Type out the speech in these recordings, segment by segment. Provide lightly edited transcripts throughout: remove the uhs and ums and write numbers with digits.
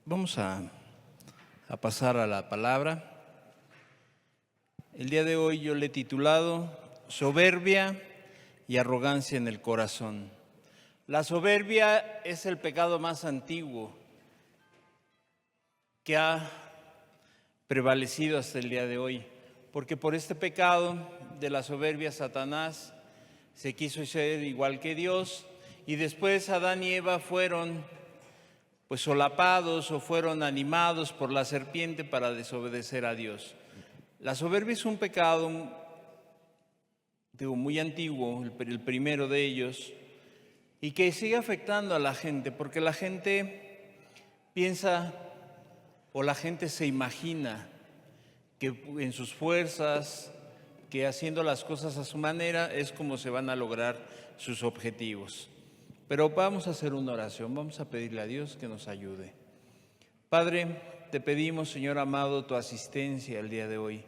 Vamos a pasar a la palabra. El día de hoy yo le he titulado Soberbia y arrogancia en el corazón. La soberbia es el pecado más antiguo que ha prevalecido hasta el día de hoy, porque por este pecado de la soberbia Satanás se quiso ser igual que Dios y después Adán y Eva fueron solapados o fueron animados por la serpiente para desobedecer a Dios. La soberbia es un pecado, muy antiguo, el primero de ellos, y que sigue afectando a la gente, porque la gente piensa o la gente se imagina que en sus fuerzas, que haciendo las cosas a su manera es como se van a lograr sus objetivos. Pero vamos a hacer una oración, vamos a pedirle a Dios que nos ayude. Padre, te pedimos, Señor amado, tu asistencia el día de hoy.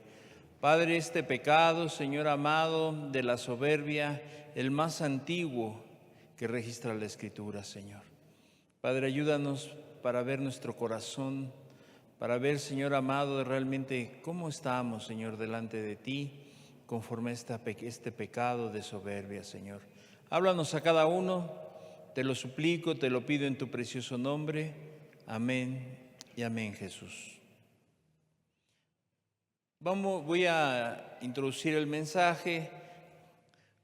Padre, este pecado, Señor amado, de la soberbia, el más antiguo que registra la Escritura, Señor. Padre, ayúdanos para ver nuestro corazón, para ver, Señor amado, realmente cómo estamos, Señor, delante de ti, conforme a este pecado de soberbia, Señor. Háblanos a cada uno. Te lo suplico, te lo pido en tu precioso nombre. Amén y amén, Jesús. Voy a introducir el mensaje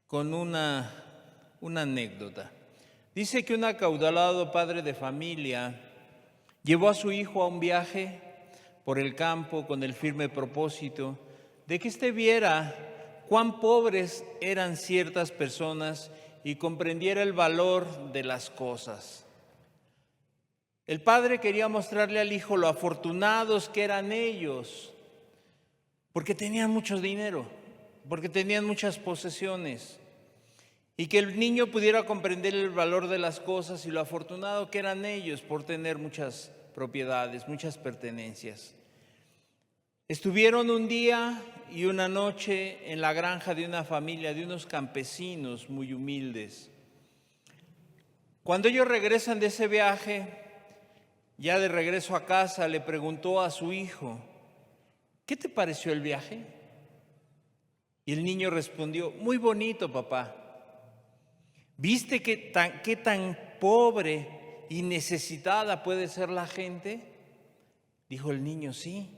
con una anécdota. Dice que un acaudalado padre de familia llevó a su hijo a un viaje por el campo con el firme propósito de que éste viera cuán pobres eran ciertas personas y comprendiera el valor de las cosas. El padre quería mostrarle al hijo lo afortunados que eran ellos, porque tenían mucho dinero, porque tenían muchas posesiones, y que el niño pudiera comprender el valor de las cosas y lo afortunado que eran ellos por tener muchas propiedades, muchas pertenencias. Estuvieron un día y una noche en la granja de una familia, de unos campesinos muy humildes. Cuando ellos regresan de ese viaje, ya de regreso a casa, le preguntó a su hijo, ¿qué te pareció el viaje? Y el niño respondió, muy bonito, papá. ¿Viste qué tan pobre y necesitada puede ser la gente? Dijo el niño, sí.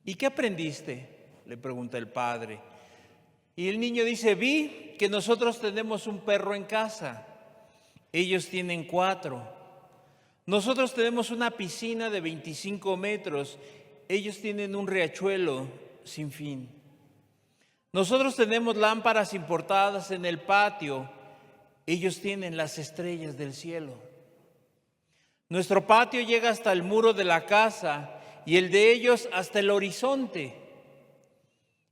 ¿Y qué aprendiste?, le pregunta el padre. Y el niño dice, vi que nosotros tenemos un perro en casa, ellos tienen 4. Nosotros tenemos una piscina de 25 metros, ellos tienen un riachuelo sin fin. Nosotros tenemos lámparas importadas en el patio, ellos tienen las estrellas del cielo. Nuestro patio llega hasta el muro de la casa y el de ellos hasta el horizonte.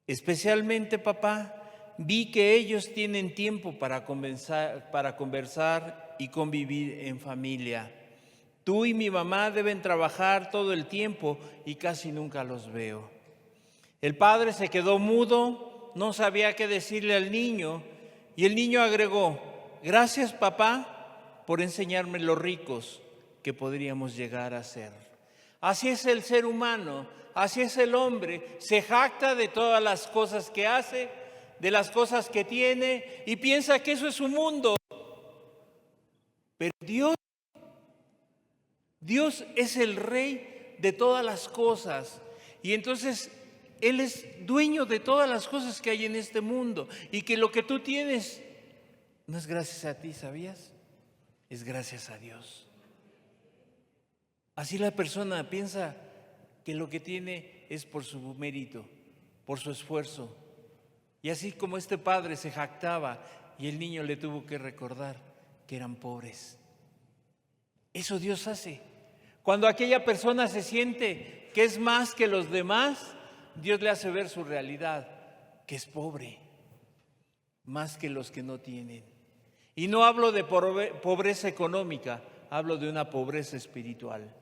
Especialmente, papá, vi que ellos tienen tiempo para conversar y convivir en familia. Tú y mi mamá deben trabajar todo el tiempo y casi nunca los veo. El padre se quedó mudo, no sabía qué decirle al niño, y el niño agregó, gracias, papá, por enseñarme lo ricos que podríamos llegar a ser. Así es el ser humano, así es el hombre, se jacta de todas las cosas que hace, de las cosas que tiene y piensa que eso es su mundo. Pero Dios es el rey de todas las cosas y entonces Él es dueño de todas las cosas que hay en este mundo y que lo que tú tienes no es gracias a ti, ¿sabías? Es gracias a Dios. Así la persona piensa que lo que tiene es por su mérito, por su esfuerzo. Y así como este padre se jactaba y el niño le tuvo que recordar que eran pobres. Eso Dios hace. Cuando aquella persona se siente que es más que los demás, Dios le hace ver su realidad, que es pobre, más que los que no tienen. Y no hablo de pobreza económica, hablo de una pobreza espiritual.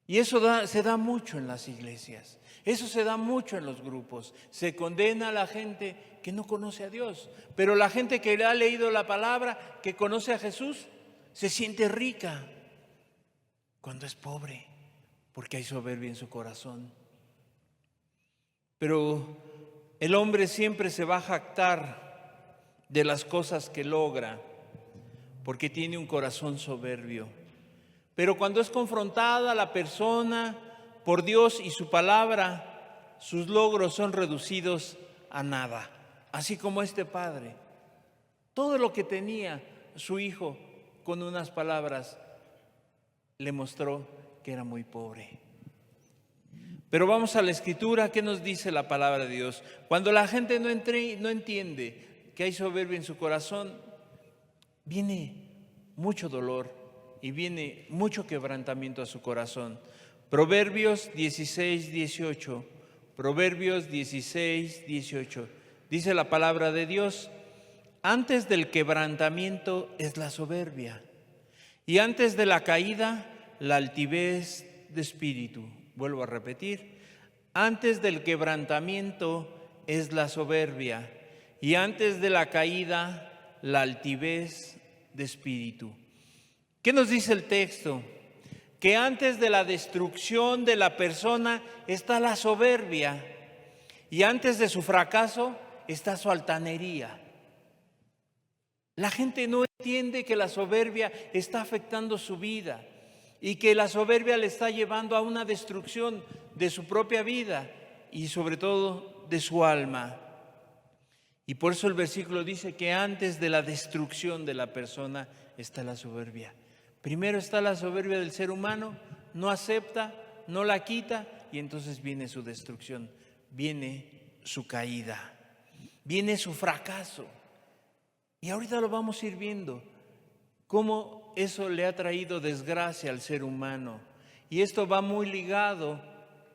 Y eso se da mucho en las iglesias, eso se da mucho en los grupos. Se condena a la gente que no conoce a Dios, pero la gente que ha leído la palabra, que conoce a Jesús, se siente rica cuando es pobre. porque hay soberbia en su corazón. Pero el hombre siempre se va a jactar de las cosas que logra, porque tiene un corazón soberbio. Pero cuando es confrontada la persona por Dios y su palabra, sus logros son reducidos a nada. Así como este padre. Todo lo que tenía su hijo, con unas palabras, le mostró que era muy pobre. Pero vamos a la Escritura. ¿Qué nos dice la palabra de Dios? Cuando la gente no entiende que hay soberbia en su corazón, viene mucho dolor y viene mucho quebrantamiento a su corazón. Proverbios 16, 18. Proverbios 16, 18. Dice la palabra de Dios: antes del quebrantamiento es la soberbia, y antes de la caída la altivez de espíritu. Vuelvo a repetir: antes del quebrantamiento es la soberbia, y antes de la caída la altivez de espíritu. ¿Qué nos dice el texto? Que antes de la destrucción de la persona está la soberbia, y antes de su fracaso está su altanería. La gente no entiende que la soberbia está afectando su vida y que la soberbia le está llevando a una destrucción de su propia vida y sobre todo de su alma. Y por eso el versículo dice que antes de la destrucción de la persona está la soberbia. Primero está la soberbia del ser humano, no acepta, no la quita, y entonces viene su destrucción, viene su caída, viene su fracaso. Y ahorita lo vamos a ir viendo, cómo eso le ha traído desgracia al ser humano. Y esto va muy ligado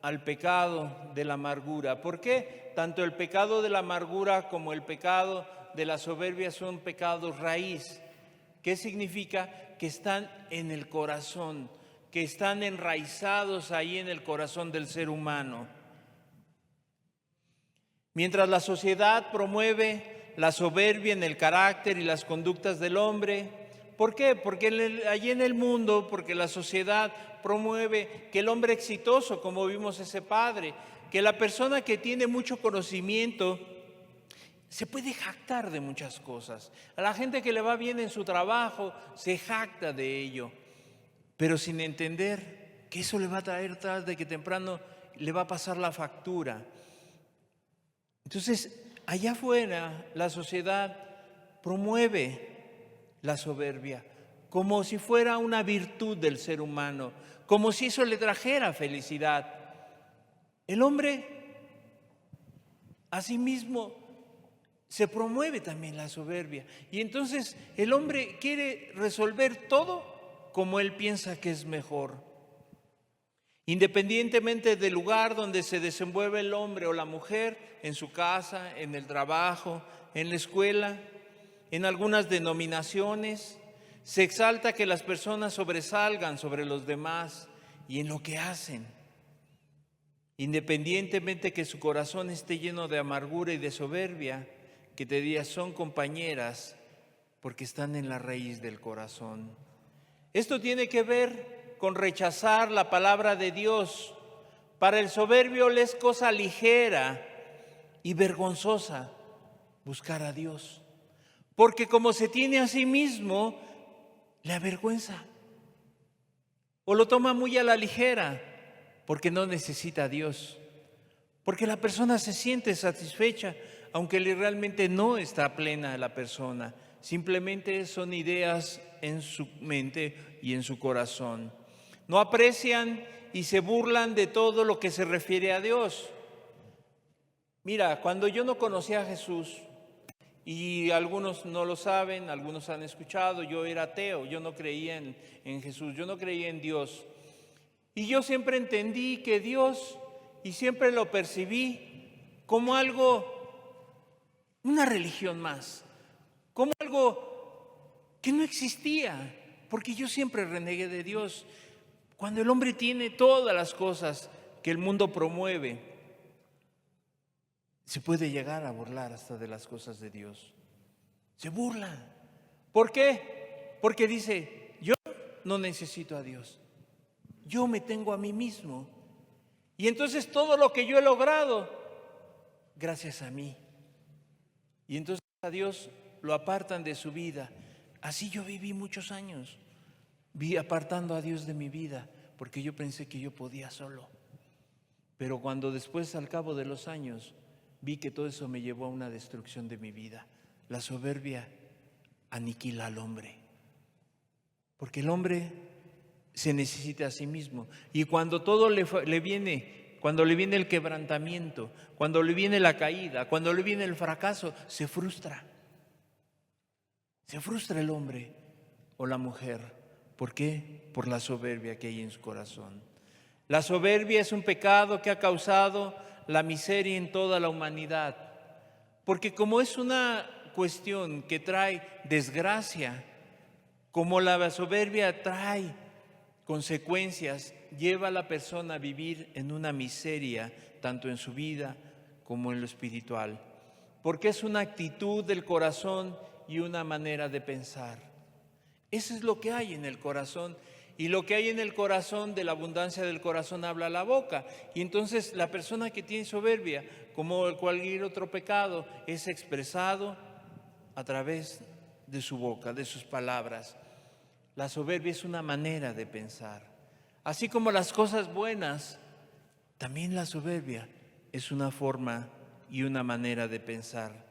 al pecado de la amargura. ¿Por qué? Tanto el pecado de la amargura como el pecado de la soberbia son pecados raíz. ¿Qué significa? Que están en el corazón, que están enraizados ahí en el corazón del ser humano. Mientras la sociedad promueve la soberbia en el carácter y las conductas del hombre. ¿Por qué? Porque allí en el mundo, porque la sociedad promueve que el hombre exitoso, como vimos ese padre, que la persona que tiene mucho conocimiento se puede jactar de muchas cosas. A la gente que le va bien en su trabajo se jacta de ello, pero sin entender que eso le va a traer tarde que temprano, le va a pasar la factura. Entonces, allá afuera la sociedad promueve la soberbia como si fuera una virtud del ser humano, como si eso le trajera felicidad. El hombre, asimismo, se promueve también la soberbia. Y entonces el hombre quiere resolver todo como él piensa que es mejor. Independientemente del lugar donde se desenvuelve el hombre o la mujer, en su casa, en el trabajo, en la escuela, en algunas denominaciones, se exalta que las personas sobresalgan sobre los demás y en lo que hacen. Independientemente que su corazón esté lleno de amargura y de soberbia, que te diga son compañeras porque están en la raíz del corazón. Esto tiene que ver con rechazar la palabra de Dios. Para el soberbio le es cosa ligera y vergonzosa buscar a Dios, porque como se tiene a sí mismo, le avergüenza o lo toma muy a la ligera, porque no necesita a Dios, porque la persona se siente satisfecha, aunque realmente no está plena la persona, simplemente son ideas en su mente y en su corazón. No aprecian y se burlan de todo lo que se refiere a Dios. Mira, cuando yo no conocía a Jesús, y algunos no lo saben, algunos han escuchado, yo era ateo, yo no creía en Jesús, yo no creía en Dios. Y yo siempre entendí que Dios, y siempre lo percibí como algo, una religión más, como algo que no existía, porque yo siempre renegué de Dios. Cuando el hombre tiene todas las cosas que el mundo promueve, se puede llegar a burlar hasta de las cosas de Dios. Se burla. ¿Por qué? Porque dice, yo no necesito a Dios. yo me tengo a mí mismo. Y entonces todo lo que yo he logrado, gracias a mí. Y entonces a Dios lo apartan de su vida. Así yo viví muchos años. Vi apartando a Dios de mi vida porque yo pensé que yo podía solo. Pero cuando después, al cabo de los años, vi que todo eso me llevó a una destrucción de mi vida. La soberbia aniquila al hombre. Porque el hombre se necesita a sí mismo. Y cuando todo le viene, cuando le viene el quebrantamiento, cuando le viene la caída, cuando le viene el fracaso, se frustra. Se frustra el hombre o la mujer. ¿Por qué? Por la soberbia que hay en su corazón. La soberbia es un pecado que ha causado la miseria en toda la humanidad. Porque como es una cuestión que trae desgracia, como la soberbia trae consecuencias, lleva a la persona a vivir en una miseria, tanto en su vida como en lo espiritual. Porque es una actitud del corazón y una manera de pensar. Eso es lo que hay en el corazón. Y lo que hay en el corazón, de la abundancia del corazón habla la boca. Y entonces la persona que tiene soberbia, como cualquier otro pecado, es expresado a través de su boca, de sus palabras. La soberbia es una manera de pensar. Así como las cosas buenas, también la soberbia es una forma y una manera de pensar.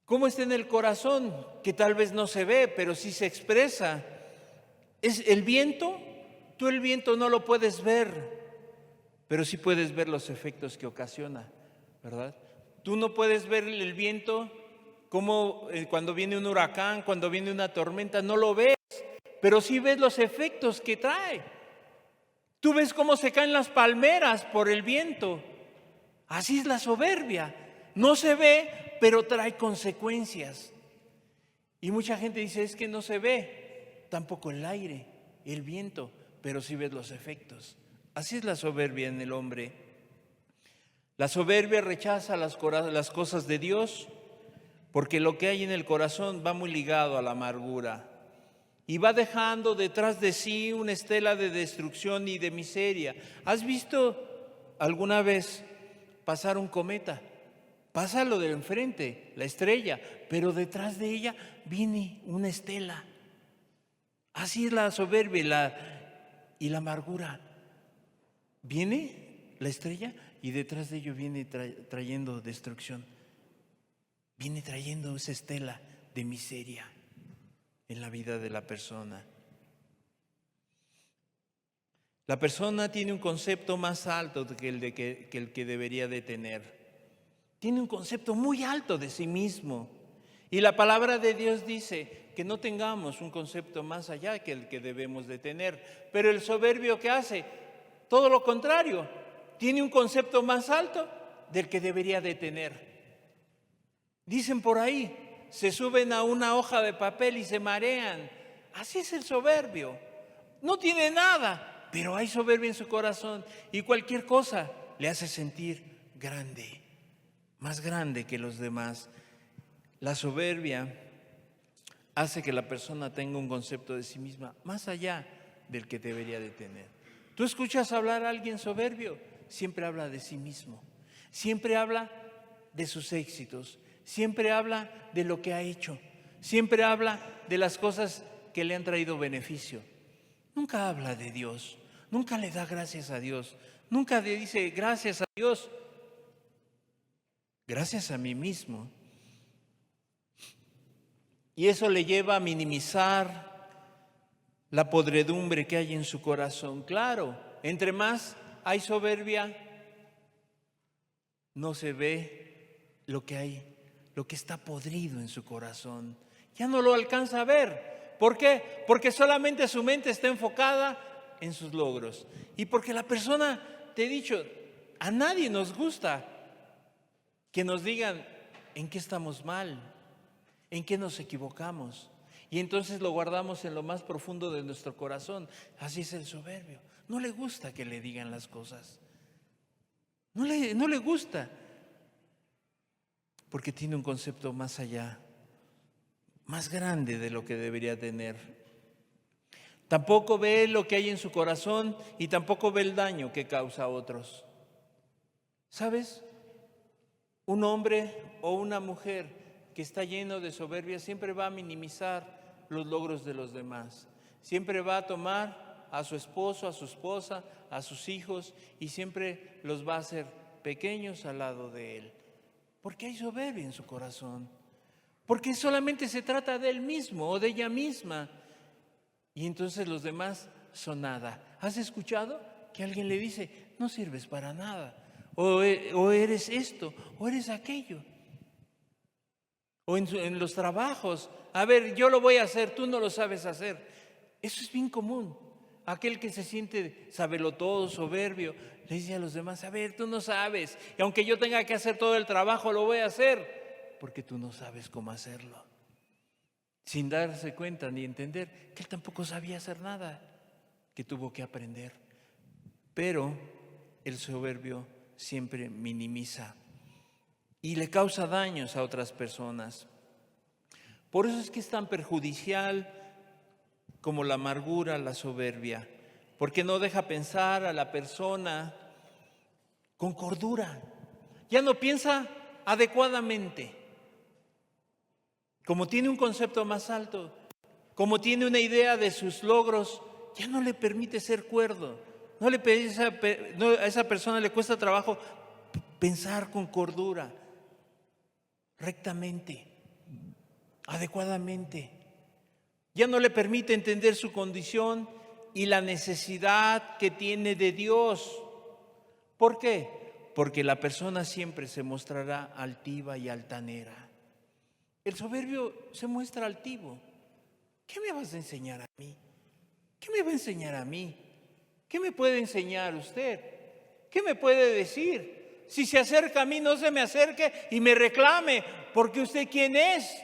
¿Cómo está en el corazón? Que tal vez no se ve, pero sí se expresa. Es el viento. Tú el viento no lo puedes ver, pero sí puedes ver los efectos que ocasiona, ¿verdad? Tú no puedes ver el viento como cuando viene un huracán, cuando viene una tormenta, no lo ves, pero sí ves los efectos que trae. Tú ves cómo se caen las palmeras por el viento. Así es la soberbia. No se ve, pero trae consecuencias. Y mucha gente dice, es que no se ve. Tampoco el aire, el viento, pero sí ves los efectos. Así es la soberbia en el hombre. La soberbia rechaza las cosas de Dios, porque lo que hay en el corazón va muy ligado a la amargura y va dejando detrás de sí una estela de destrucción y de miseria. ¿Has visto alguna vez pasar un cometa? Pasa lo de enfrente, la estrella, pero detrás de ella viene una estela. Así es la soberbia y la amargura. Viene la estrella y detrás de ello viene trayendo destrucción. Viene trayendo esa estela de miseria en la vida de la persona. La persona tiene un concepto más alto que el que debería de tener. Tiene un concepto muy alto de sí mismo. Y la palabra de Dios dice que no tengamos un concepto más allá que el que debemos de tener. Pero el soberbio, ¿qué hace? Todo lo contrario. Tiene un concepto más alto del que debería de tener. Dicen por ahí, se suben a una hoja de papel y se marean. Así es el soberbio. No tiene nada, pero hay soberbia en su corazón y cualquier cosa le hace sentir grande, más grande que los demás. La soberbia hace que la persona tenga un concepto de sí misma más allá del que debería de tener. Tú escuchas hablar a alguien soberbio, siempre habla de sí mismo, siempre habla de sus éxitos, siempre habla de lo que ha hecho, siempre habla de las cosas que le han traído beneficio. Nunca habla de Dios, nunca le da gracias a Dios, nunca le dice gracias a Dios, gracias a mí mismo. Y eso le lleva a minimizar la podredumbre que hay en su corazón. Claro, entre más hay soberbia, no se ve lo que hay, lo que está podrido en su corazón. Ya no lo alcanza a ver. ¿Por qué? Porque solamente su mente está enfocada en sus logros. Y porque la persona, te he dicho, a nadie nos gusta que nos digan en qué estamos mal, en qué nos equivocamos. Y entonces lo guardamos en lo más profundo de nuestro corazón. Así es el soberbio. No le gusta que le digan las cosas. No le gusta. Porque tiene un concepto más allá, más grande de lo que debería tener. Tampoco ve lo que hay en su corazón y tampoco ve el daño que causa a otros. ¿Sabes? Un hombre o una mujer que está lleno de soberbia siempre va a minimizar los logros de los demás. Siempre va a tomar a su esposo, a su esposa, a sus hijos y siempre los va a hacer pequeños al lado de él. Porque hay soberbia en su corazón. Porque solamente se trata de él mismo o de ella misma. Y entonces los demás son nada. ¿Has escuchado que alguien le dice, no sirves para nada? O eres esto, o eres aquello. O en los trabajos, a ver, yo lo voy a hacer, tú no lo sabes hacer. Eso es bien común. Aquel que se siente sabelotodo, soberbio, le dice a los demás, a ver, tú no sabes. Y aunque yo tenga que hacer todo el trabajo, lo voy a hacer, porque tú no sabes cómo hacerlo. Sin darse cuenta ni entender que él tampoco sabía hacer nada, que tuvo que aprender. Pero el soberbio siempre minimiza y le causa daños a otras personas. Por eso es que es tan perjudicial como la amargura, la soberbia, porque no deja pensar a la persona con cordura. Ya no piensa adecuadamente. Como tiene un concepto más alto, como tiene una idea de sus logros, ya no le permite ser cuerdo. A esa persona le cuesta trabajo pensar con cordura, rectamente, adecuadamente. Ya no le permite entender su condición y la necesidad que tiene de Dios. ¿Por qué? Porque la persona siempre se mostrará altiva y altanera. El soberbio se muestra altivo. ¿Qué me vas a enseñar a mí? ¿Qué me va a enseñar a mí? ¿Qué me puede enseñar usted? ¿Qué me puede decir? Si se acerca a mí, no se me acerque y me reclame, porque usted ¿quién es?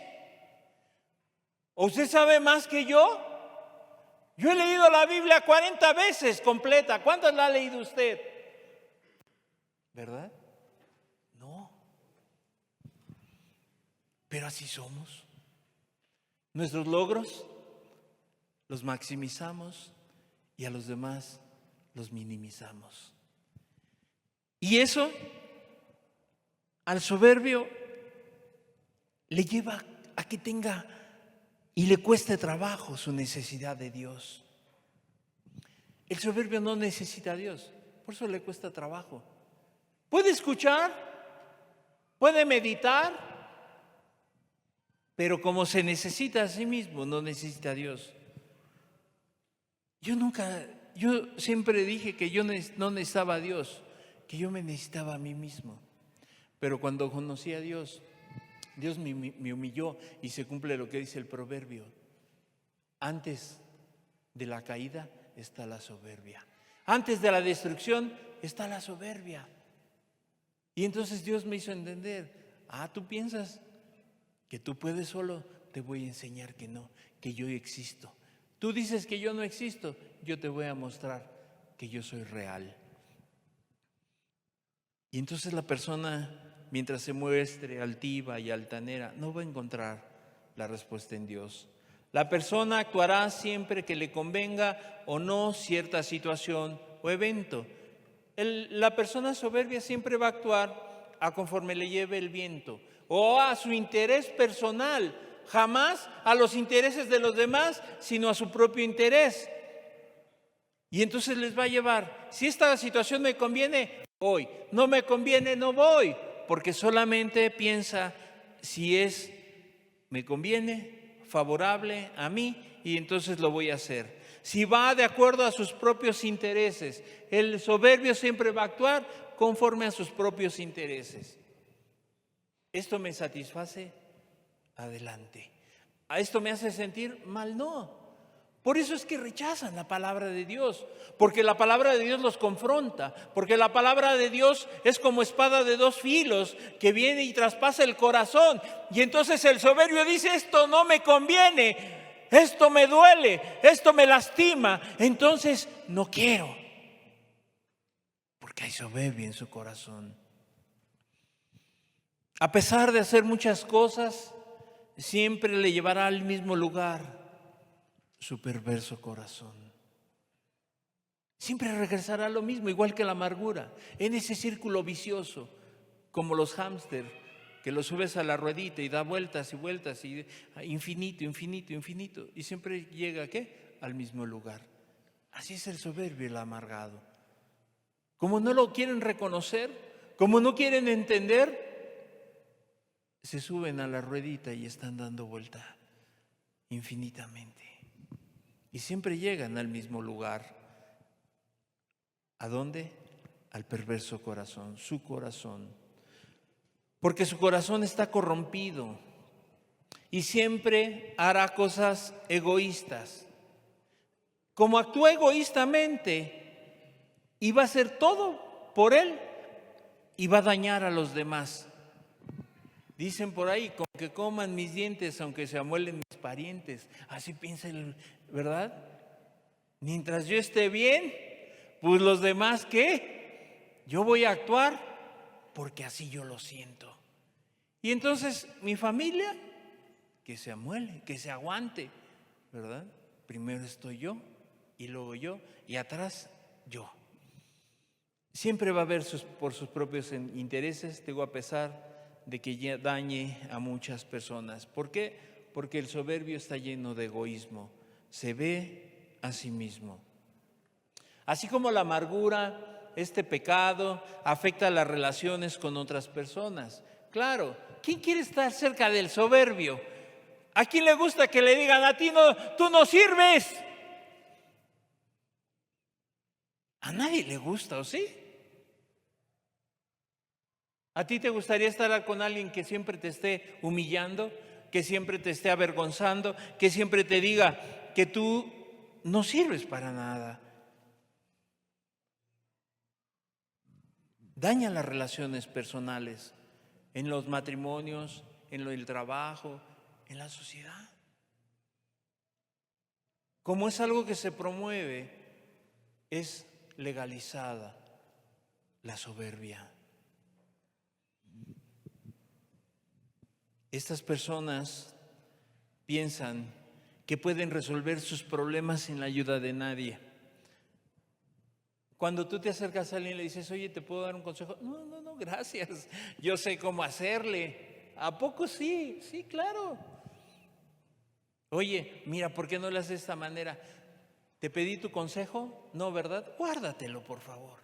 ¿O usted sabe más que yo? Yo he leído la Biblia 40 veces completa. ¿Cuántas la ha leído usted? ¿Verdad? No. Pero así somos. Nuestros logros los maximizamos y a los demás los minimizamos. Y eso al soberbio le lleva a que tenga y le cueste trabajo su necesidad de Dios. El soberbio no necesita a Dios, por eso le cuesta trabajo. Puede escuchar, puede meditar, pero como se necesita a sí mismo, no necesita a Dios. Yo siempre dije que yo no necesitaba a Dios, que yo me necesitaba a mí mismo. Pero cuando conocí a Dios, Dios me humilló y se cumple lo que dice el proverbio. Antes de la caída está la soberbia. Antes de la destrucción está la soberbia. Y entonces Dios me hizo entender, tú piensas que tú puedes solo, te voy a enseñar que no, que yo existo. Tú dices que yo no existo, yo te voy a mostrar que yo soy real. Y entonces la persona, mientras se muestre altiva y altanera, no va a encontrar la respuesta en Dios. La persona actuará siempre que le convenga o no cierta situación o evento. La persona soberbia siempre va a actuar a conforme le lleve el viento o a su interés personal, jamás a los intereses de los demás, sino a su propio interés. Y entonces les va a llevar, si esta situación me conviene, voy, no me conviene, no voy, porque solamente piensa si me conviene, favorable a mí, y entonces lo voy a hacer. Si va de acuerdo a sus propios intereses, el soberbio siempre va a actuar conforme a sus propios intereses. ¿Esto me satisface? Adelante. ¿A esto me hace sentir mal? No. Por eso es que rechazan la palabra de Dios, porque la palabra de Dios los confronta, porque la palabra de Dios es como espada de dos filos que viene y traspasa el corazón. Y entonces el soberbio dice, esto no me conviene, esto me duele, esto me lastima, entonces no quiero, porque hay soberbia en su corazón. A pesar de hacer muchas cosas, siempre le llevará al mismo lugar. su perverso corazón. Siempre regresará a lo mismo, igual que la amargura, en ese círculo vicioso, como los hámster, que lo subes a la ruedita y da vueltas y vueltas, y infinito, infinito, infinito, y siempre llega ¿a qué? Al mismo lugar. Así es el soberbio y el amargado. Como no lo quieren reconocer, como no quieren entender, se suben a la ruedita y están dando vuelta infinitamente. Y siempre llegan al mismo lugar. ¿A dónde? Al perverso corazón, su corazón. Porque su corazón está corrompido y siempre hará cosas egoístas. Como actúa egoístamente, y va a hacer todo por él y va a dañar a los demás. Dicen por ahí, con que coman mis dientes, aunque se amuelen mis parientes. Así piensa ¿verdad? Mientras yo esté bien, pues los demás, ¿qué? Yo voy a actuar porque así yo lo siento. Y entonces mi familia, que se amuele, que se aguante, ¿verdad? Primero estoy yo y luego yo y atrás yo. Siempre va a haber por sus propios intereses, digo, a pesar de que ya dañe a muchas personas. ¿Por qué? Porque el soberbio está lleno de egoísmo, se ve a sí mismo. Así como la amargura, este pecado, afecta las relaciones con otras personas. Claro, ¿quién quiere estar cerca del soberbio? ¿A quién le gusta que le digan a ti, no, tú no sirves? A nadie le gusta, ¿o sí? ¿A ti te gustaría estar con alguien que siempre te esté humillando, que siempre te esté avergonzando, que siempre te diga que tú no sirves para nada? Daña las relaciones personales, en los matrimonios, en el trabajo, en la sociedad. Como es algo que se promueve, es legalizada la soberbia. Estas personas piensan que pueden resolver sus problemas sin la ayuda de nadie. Cuando tú te acercas a alguien y le dices, oye, ¿te puedo dar un consejo? No, gracias, yo sé cómo hacerle. ¿A poco sí? Sí, claro. Oye, mira, ¿por qué no le haces de esta manera? ¿Te pedí tu consejo? No, ¿verdad? Guárdatelo, por favor.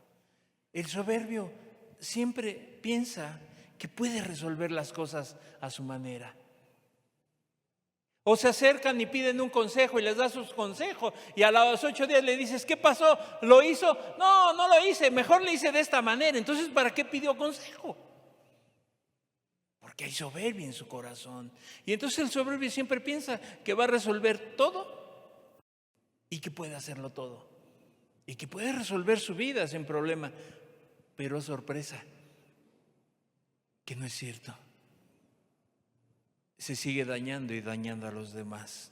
El soberbio siempre piensa que puede resolver las cosas a su manera. O se acercan y piden un consejo y les das sus consejos y a los 8 días le dices, ¿qué pasó? ¿Lo hizo? No lo hice, mejor le hice de esta manera. Entonces, ¿para qué pidió consejo? Porque hay soberbia en su corazón. Y entonces el soberbio siempre piensa que va a resolver todo y que puede hacerlo todo. Y que puede resolver su vida sin problema. Pero sorpresa, que no es cierto. Se sigue dañando y dañando a los demás.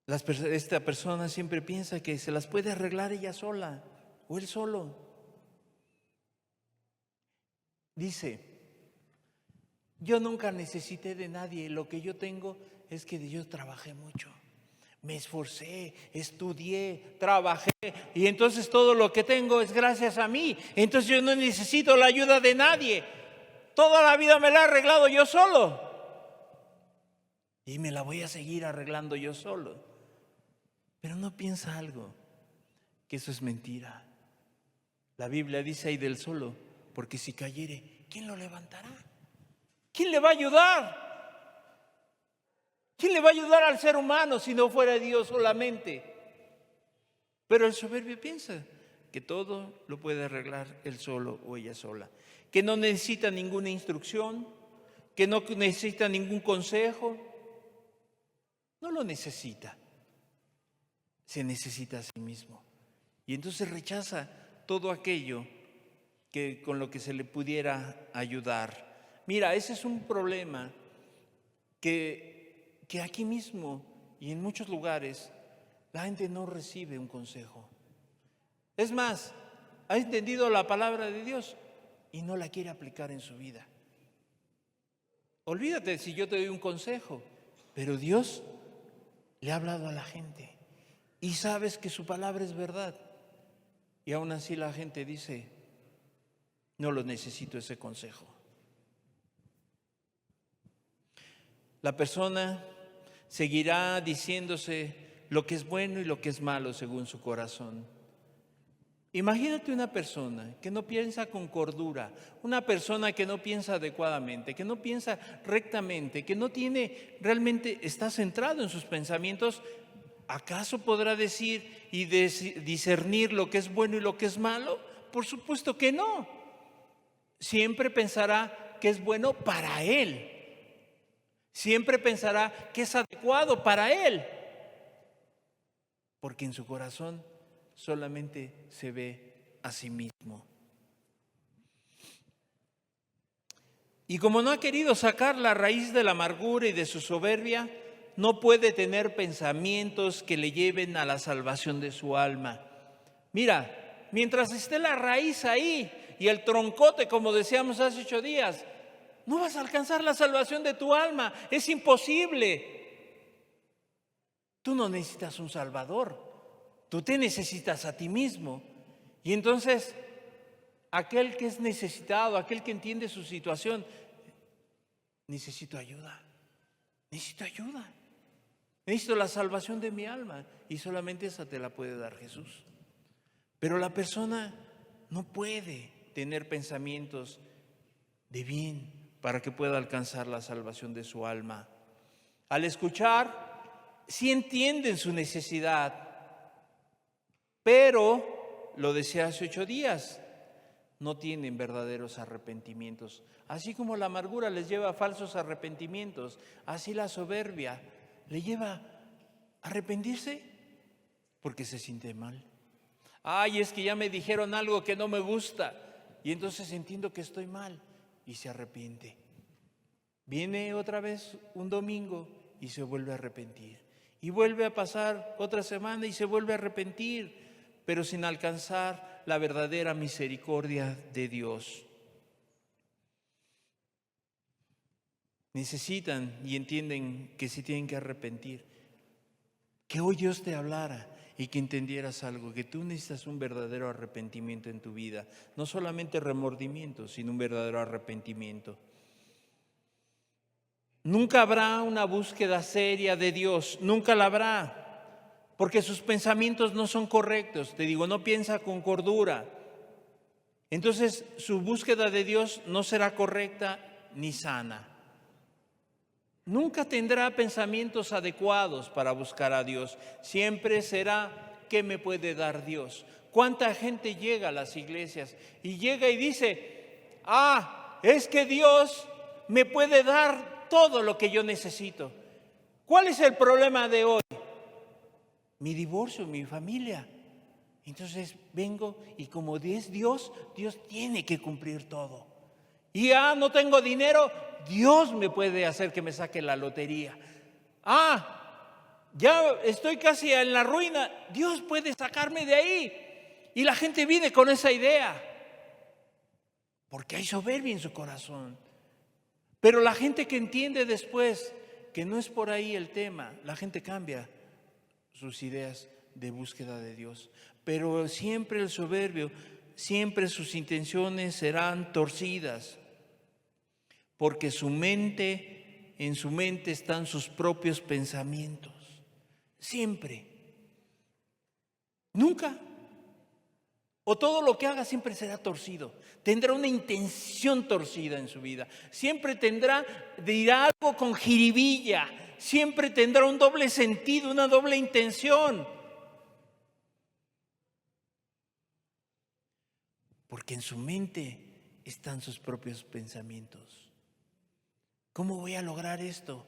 Esta persona siempre piensa que se las puede arreglar ella sola o él solo. Dice, yo nunca necesité de nadie, lo que yo tengo es que yo trabajé mucho. Me esforcé, estudié, trabajé y entonces todo lo que tengo es gracias a mí. Entonces yo no necesito la ayuda de nadie. Toda la vida me la he arreglado yo solo y me la voy a seguir arreglando yo solo. Pero no piensa algo, que eso es mentira. La Biblia dice ahí del solo, porque si cayere, ¿quién lo levantará? ¿Quién le va a ayudar? ¿Quién le va a ayudar al ser humano si no fuera Dios solamente? Pero el soberbio piensa que todo lo puede arreglar él solo o ella sola, que no necesita ninguna instrucción, que no necesita ningún consejo. No lo necesita. Se necesita a sí mismo. Y entonces rechaza todo aquello que con lo que se le pudiera ayudar. Mira, ese es un problema que aquí mismo y en muchos lugares la gente no recibe un consejo. Es más, ha entendido la palabra de Dios y no la quiere aplicar en su vida. Olvídate si yo te doy un consejo. Pero Dios le ha hablado a la gente y sabes que su palabra es verdad. Y aún así la gente dice, no lo necesito ese consejo. La persona seguirá diciéndose lo que es bueno y lo que es malo según su corazón. Imagínate una persona que no piensa con cordura, una persona que no piensa adecuadamente, que no piensa rectamente, que no tiene, realmente está centrado en sus pensamientos. ¿Acaso podrá decir y discernir lo que es bueno y lo que es malo? Por supuesto que no. Siempre pensará que es bueno para él. Siempre pensará que es adecuado para él. Porque en su corazón solamente se ve a sí mismo. Y como no ha querido sacar la raíz de la amargura y de su soberbia, no puede tener pensamientos que le lleven a la salvación de su alma. Mira, mientras esté la raíz ahí y el troncote, como decíamos hace 8 días, no vas a alcanzar la salvación de tu alma. Es imposible. Tú no necesitas un salvador. Tú te necesitas a ti mismo. Y entonces, aquel que es necesitado, aquel que entiende su situación, necesito ayuda. Necesito ayuda. Necesito la salvación de mi alma. Y solamente esa te la puede dar Jesús. Pero la persona no puede tener pensamientos de bien para que pueda alcanzar la salvación de su alma. Al escuchar, sí entienden su necesidad, pero, lo decía hace 8 días, no tienen verdaderos arrepentimientos. Así como la amargura les lleva a falsos arrepentimientos, así la soberbia le lleva a arrepentirse porque se siente mal. Ay, es que ya me dijeron algo que no me gusta y entonces entiendo que estoy mal y se arrepiente. Viene otra vez un domingo y se vuelve a arrepentir. Y vuelve a pasar otra semana y se vuelve a arrepentir, pero sin alcanzar la verdadera misericordia de Dios. Necesitan y entienden que se tienen que arrepentir. Que hoy Dios te hablara y que entendieras algo, que tú necesitas un verdadero arrepentimiento en tu vida. No solamente remordimiento, sino un verdadero arrepentimiento. Nunca habrá una búsqueda seria de Dios, nunca la habrá. Porque sus pensamientos no son correctos. Te digo, no piensa con cordura. Entonces su búsqueda de Dios no será correcta ni sana. Nunca tendrá pensamientos adecuados para buscar a Dios. Siempre será, ¿qué me puede dar Dios? ¿Cuánta gente llega a las iglesias y llega y dice, es que Dios me puede dar todo lo que yo necesito? ¿Cuál es el problema de hoy? Mi divorcio, mi familia. Entonces vengo y como es Dios, Dios tiene que cumplir todo. Y no tengo dinero, Dios me puede hacer que me saque la lotería. Ya estoy casi en la ruina, Dios puede sacarme de ahí. Y la gente vive con esa idea, porque hay soberbia en su corazón. Pero la gente que entiende después que no es por ahí el tema, la gente cambia sus ideas de búsqueda de Dios. Pero siempre el soberbio, siempre sus intenciones serán torcidas, porque en su mente están sus propios pensamientos. Siempre. Nunca. O todo lo que haga siempre será torcido. Tendrá una intención torcida en su vida. Siempre dirá algo con jiribilla. Siempre tendrá un doble sentido, una doble intención. Porque en su mente están sus propios pensamientos. ¿Cómo voy a lograr esto?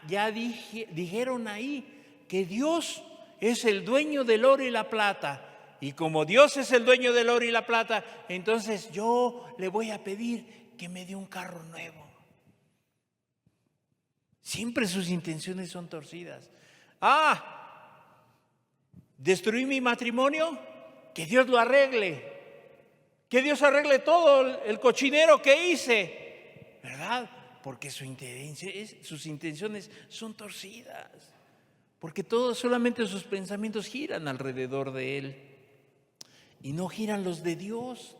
Ya dijeron ahí que Dios es el dueño del oro y la plata. Y como Dios es el dueño del oro y la plata, entonces yo le voy a pedir que me dé un carro nuevo. Siempre sus intenciones son torcidas. Destruí mi matrimonio, que Dios lo arregle. Que Dios arregle todo el cochinero que hice, ¿verdad? porque sus intenciones son torcidas, porque solamente sus pensamientos giran alrededor de él y no giran los de Dios.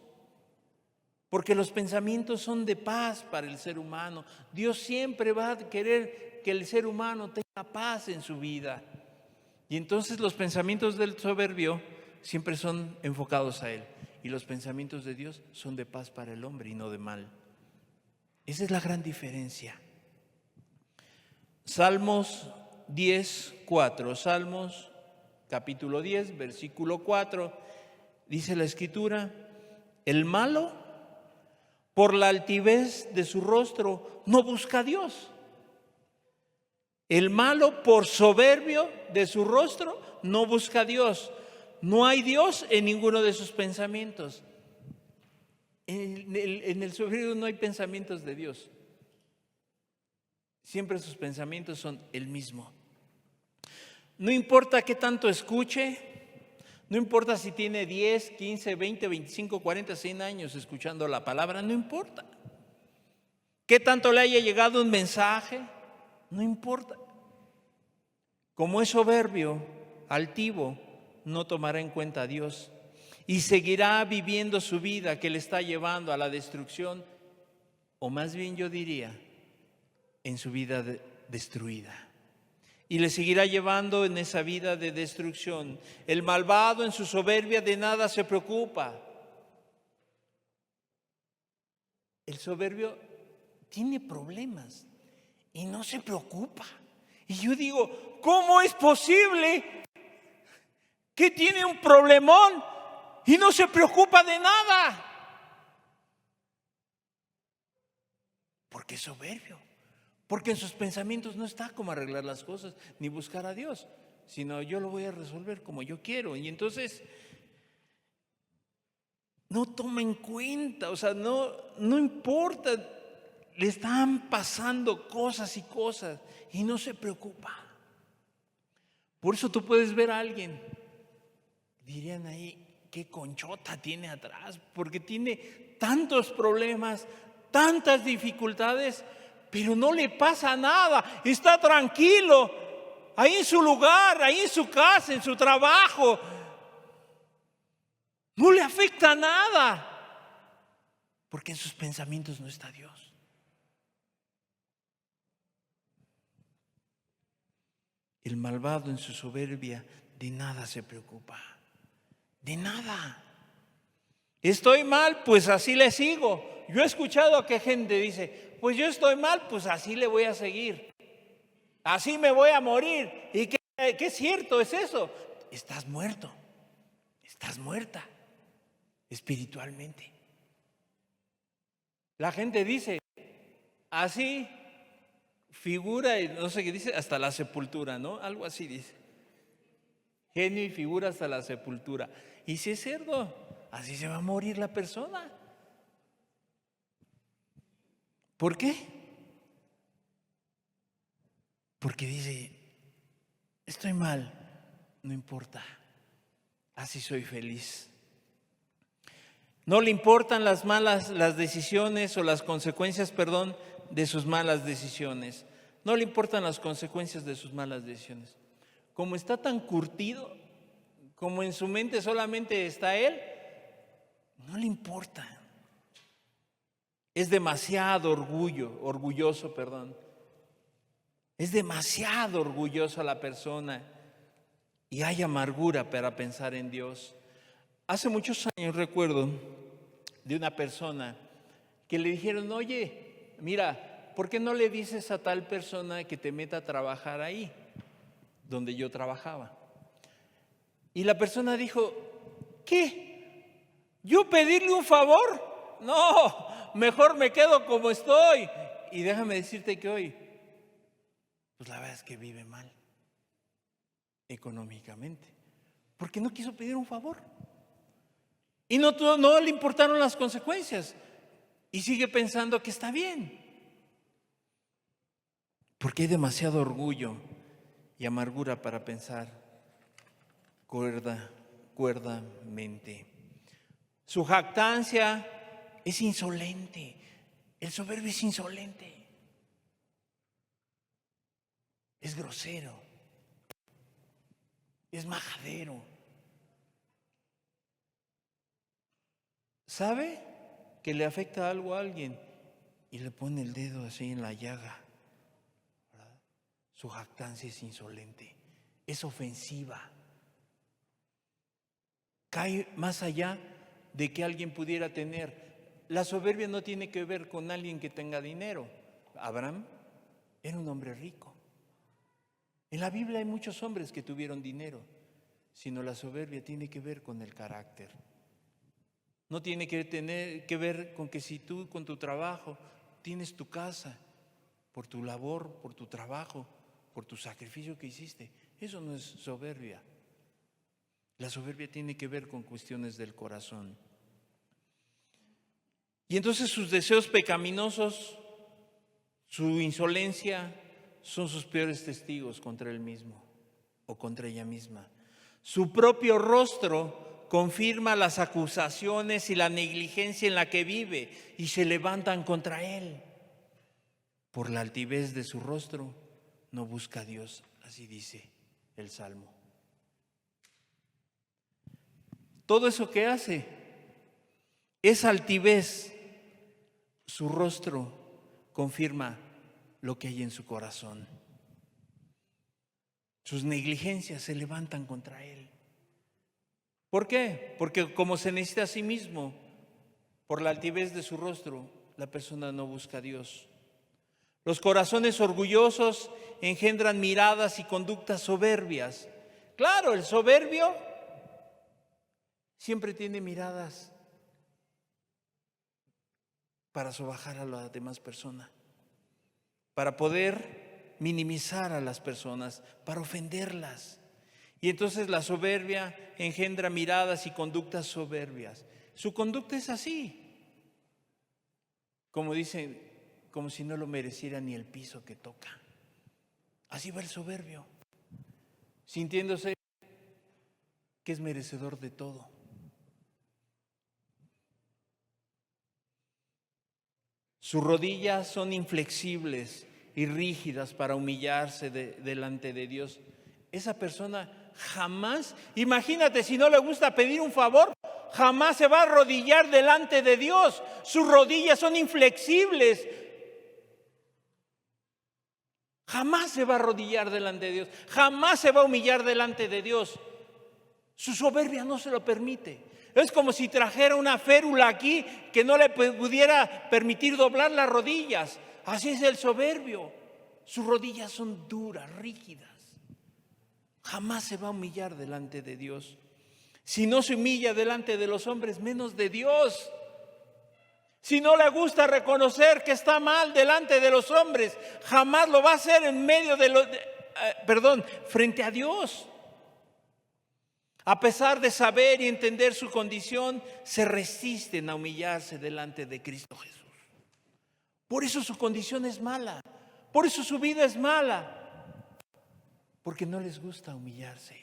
Porque los pensamientos son de paz para el ser humano. Dios siempre va a querer que el ser humano tenga paz en su vida. Y entonces los pensamientos del soberbio siempre son enfocados a él. Y los pensamientos de Dios son de paz para el hombre y no de mal. Esa es la gran diferencia. Salmos 10:4. Salmos capítulo 10, versículo 4. Dice la Escritura: el malo, por la altivez de su rostro, no busca a Dios. El malo, por soberbio de su rostro, no busca a Dios. No hay Dios en ninguno de sus pensamientos. En el soberbio no hay pensamientos de Dios. Siempre sus pensamientos son el mismo. No importa qué tanto escuche, no importa si tiene 10, 15, 20, 25, 40, 100 años escuchando la palabra, no importa. ¿Qué tanto le haya llegado un mensaje? No importa. Como es soberbio, altivo, no tomará en cuenta a Dios y seguirá viviendo su vida que le está llevando a la destrucción, o más bien yo diría, en su vida destruida. Y le seguirá llevando en esa vida de destrucción. El malvado en su soberbia de nada se preocupa. El soberbio tiene problemas y no se preocupa. Y yo digo, ¿cómo es posible que tiene un problemón y no se preocupa de nada? Porque es soberbio. Porque en sus pensamientos no está cómo arreglar las cosas, ni buscar a Dios, sino yo lo voy a resolver como yo quiero. Y entonces no toma en cuenta, no importa, le están pasando cosas y cosas y no se preocupa. Por eso tú puedes ver a alguien, dirían ahí, qué conchota tiene atrás, porque tiene tantos problemas, tantas dificultades, pero no le pasa nada, está tranquilo, ahí en su lugar, ahí en su casa, en su trabajo. No le afecta nada, porque en sus pensamientos no está Dios. El malvado en su soberbia de nada se preocupa, de nada. Estoy mal, pues así le sigo. Yo he escuchado que gente dice, pues yo estoy mal, pues así le voy a seguir. Así me voy a morir. ¿Y qué cierto es eso? Estás muerto, estás muerta espiritualmente. La gente dice, así figura, y no sé qué dice, hasta la sepultura, ¿no? Algo así dice. Genio y figura hasta la sepultura. Y si es cerdo, así se va a morir la persona. ¿Por qué? Porque dice, estoy mal, no importa, así soy feliz. No le importan las decisiones o las consecuencias, de sus malas decisiones. No le importan las consecuencias de sus malas decisiones. Como está tan curtido, como en su mente solamente está él, no le importa. Es demasiado orgulloso. Es demasiado orgullosa la persona y hay amargura para pensar en Dios. Hace muchos años recuerdo de una persona que le dijeron, oye, mira, ¿por qué no le dices a tal persona que te meta a trabajar ahí, donde yo trabajaba? Y la persona dijo, ¿qué? ¿Yo pedirle un favor? No, mejor me quedo como estoy. Y déjame decirte que hoy, pues la verdad es que vive mal económicamente, porque no quiso pedir un favor. Y no le importaron las consecuencias y sigue pensando que está bien. Porque hay demasiado orgullo y amargura para pensar cuerdamente. Su jactancia es insolente. El soberbio es insolente. es grosero, es majadero. ¿Sabe que le afecta algo a alguien y le pone el dedo así en la llaga? ¿Verdad? Su jactancia es insolente, es ofensiva. Cae más allá de que alguien pudiera tener. La soberbia no tiene que ver con alguien que tenga dinero. Abraham era un hombre rico. En la Biblia hay muchos hombres que tuvieron dinero, sino la soberbia tiene que ver con el carácter. No tiene que tener que ver con que si tú con tu trabajo tienes tu casa, por tu labor, por tu trabajo, por tu sacrificio que hiciste. Eso no es soberbia. La soberbia tiene que ver con cuestiones del corazón. Y entonces sus deseos pecaminosos, su insolencia, son sus peores testigos contra él mismo o contra ella misma. Su propio rostro confirma las acusaciones y la negligencia en la que vive y se levantan contra él. Por la altivez de su rostro no busca a Dios, así dice el Salmo. Todo eso que hace, esa altivez, su rostro confirma lo que hay en su corazón. Sus negligencias se levantan contra él. ¿Por qué? Porque como se necesita a sí mismo, por la altivez de su rostro, la persona no busca a Dios. Los corazones orgullosos engendran miradas y conductas soberbias. Claro, el soberbio siempre tiene miradas para sobajar a la demás persona, para poder minimizar a las personas, para ofenderlas. Y entonces la soberbia engendra miradas y conductas soberbias. Su conducta es así, como dicen, como si no lo mereciera ni el piso que toca. Así va el soberbio, sintiéndose que es merecedor de todo. Sus rodillas son inflexibles y rígidas para humillarse delante de Dios. Esa persona jamás, imagínate, si no le gusta pedir un favor, jamás se va a arrodillar delante de Dios. Sus rodillas son inflexibles. Jamás se va a arrodillar delante de Dios. Jamás se va a humillar delante de Dios. Su soberbia no se lo permite. Es como si trajera una férula aquí que no le pudiera permitir doblar las rodillas. Así es el soberbio. Sus rodillas son duras, rígidas. Jamás se va a humillar delante de Dios. Si no se humilla delante de los hombres, menos de Dios. Si no le gusta reconocer que está mal delante de los hombres, jamás lo va a hacer en medio frente a Dios. A pesar de saber y entender su condición, se resisten a humillarse delante de Cristo Jesús. Por eso su condición es mala, por eso su vida es mala, porque no les gusta humillarse.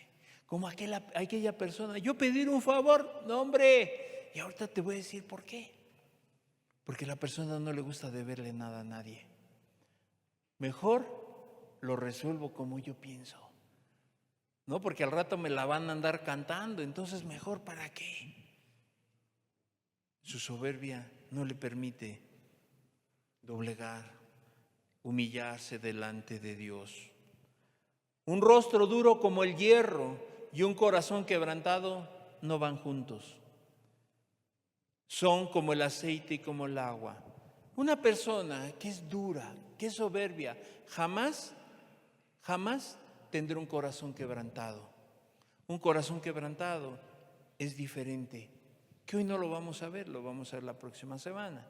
Como aquella persona, yo pedir un favor, no hombre, y ahorita te voy a decir por qué. Porque a la persona no le gusta deberle nada a nadie. Mejor lo resuelvo como yo pienso. No, porque al rato me la van a andar cantando, entonces mejor ¿para qué? Su soberbia no le permite doblegar, humillarse delante de Dios. Un rostro duro como el hierro y un corazón quebrantado no van juntos. Son como el aceite y como el agua. Una persona que es dura, que es soberbia, jamás tendrá un corazón quebrantado. Un corazón quebrantado es diferente, que hoy no lo vamos a ver, lo vamos a ver la próxima semana.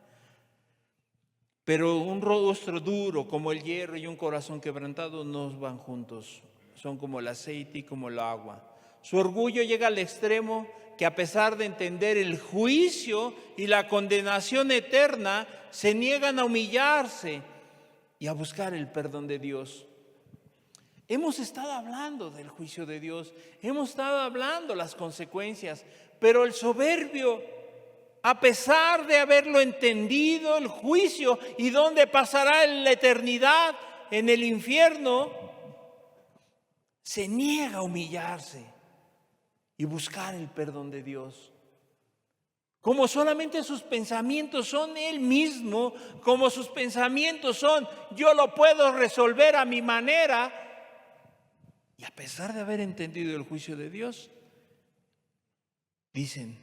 Pero un rostro duro como el hierro y un corazón quebrantado no van juntos. Son como el aceite y como el agua. Su orgullo llega al extremo que a pesar de entender el juicio y la condenación eterna, se niegan a humillarse y a buscar el perdón de Dios. Hemos estado hablando del juicio de Dios, hemos estado hablando las consecuencias, pero el soberbio, a pesar de haberlo entendido, el juicio y dónde pasará en la eternidad, en el infierno, se niega a humillarse y buscar el perdón de Dios. Como solamente sus pensamientos son Él mismo, como sus pensamientos son, yo lo puedo resolver a mi manera, y a pesar de haber entendido el juicio de Dios, dicen,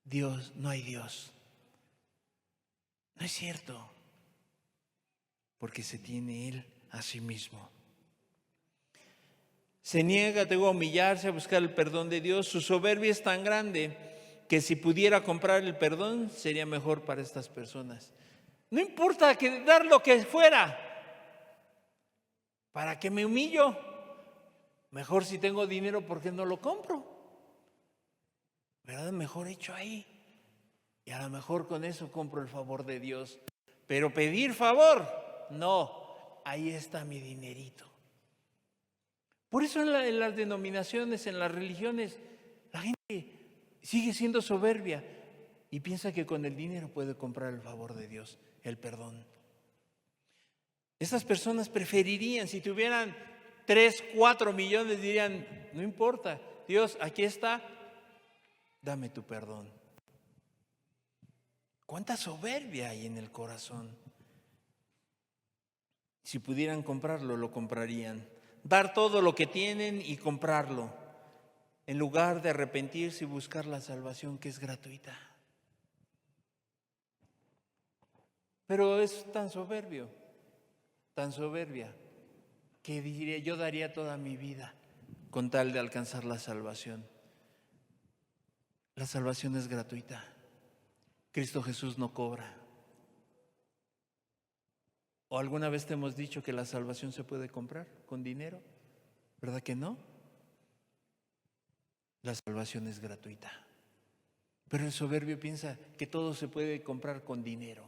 Dios, no hay Dios. No es cierto, porque se tiene Él a sí mismo. Se niega a humillarse, a buscar el perdón de Dios. Su soberbia es tan grande que si pudiera comprar el perdón, sería mejor para estas personas. No importa que dar lo que fuera. ¿Para qué me humillo? Mejor si tengo dinero, ¿por qué no lo compro? ¿Verdad? Mejor hecho ahí. Y a lo mejor con eso compro el favor de Dios. Pero pedir favor, no. Ahí está mi dinerito. Por eso en las denominaciones, en las religiones, la gente sigue siendo soberbia y piensa que con el dinero puede comprar el favor de Dios, el perdón. Estas personas preferirían, si tuvieran 3, 4 millones, dirían, no importa, Dios, aquí está, dame tu perdón. ¿Cuánta soberbia hay en el corazón? Si pudieran comprarlo, lo comprarían. Dar todo lo que tienen y comprarlo, en lugar de arrepentirse y buscar la salvación que es gratuita. Pero es tan soberbia, que diría, yo daría toda mi vida con tal de alcanzar la salvación. La salvación es gratuita. Cristo Jesús no cobra. ¿O alguna vez te hemos dicho que la salvación se puede comprar con dinero? ¿Verdad que no? La salvación es gratuita. Pero el soberbio piensa que todo se puede comprar con dinero.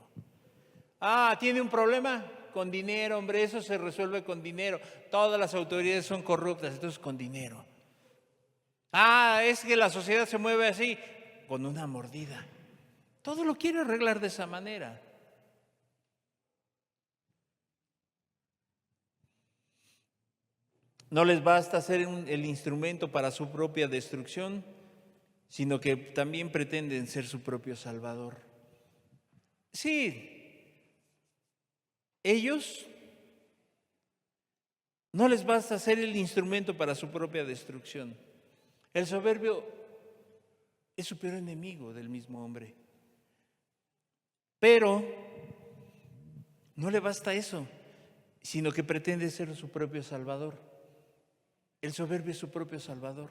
¿Tiene un problema? Con dinero, hombre, eso se resuelve con dinero. Todas las autoridades son corruptas, entonces con dinero. Es que la sociedad se mueve así, con una mordida. Todo lo quiere arreglar de esa manera. No les basta ser el instrumento para su propia destrucción, sino que también pretenden ser su propio salvador. Sí, ellos no les basta ser el instrumento para su propia destrucción. El soberbio es su peor enemigo del mismo hombre. Pero no le basta eso, sino que pretende ser su propio salvador. El soberbio es su propio salvador.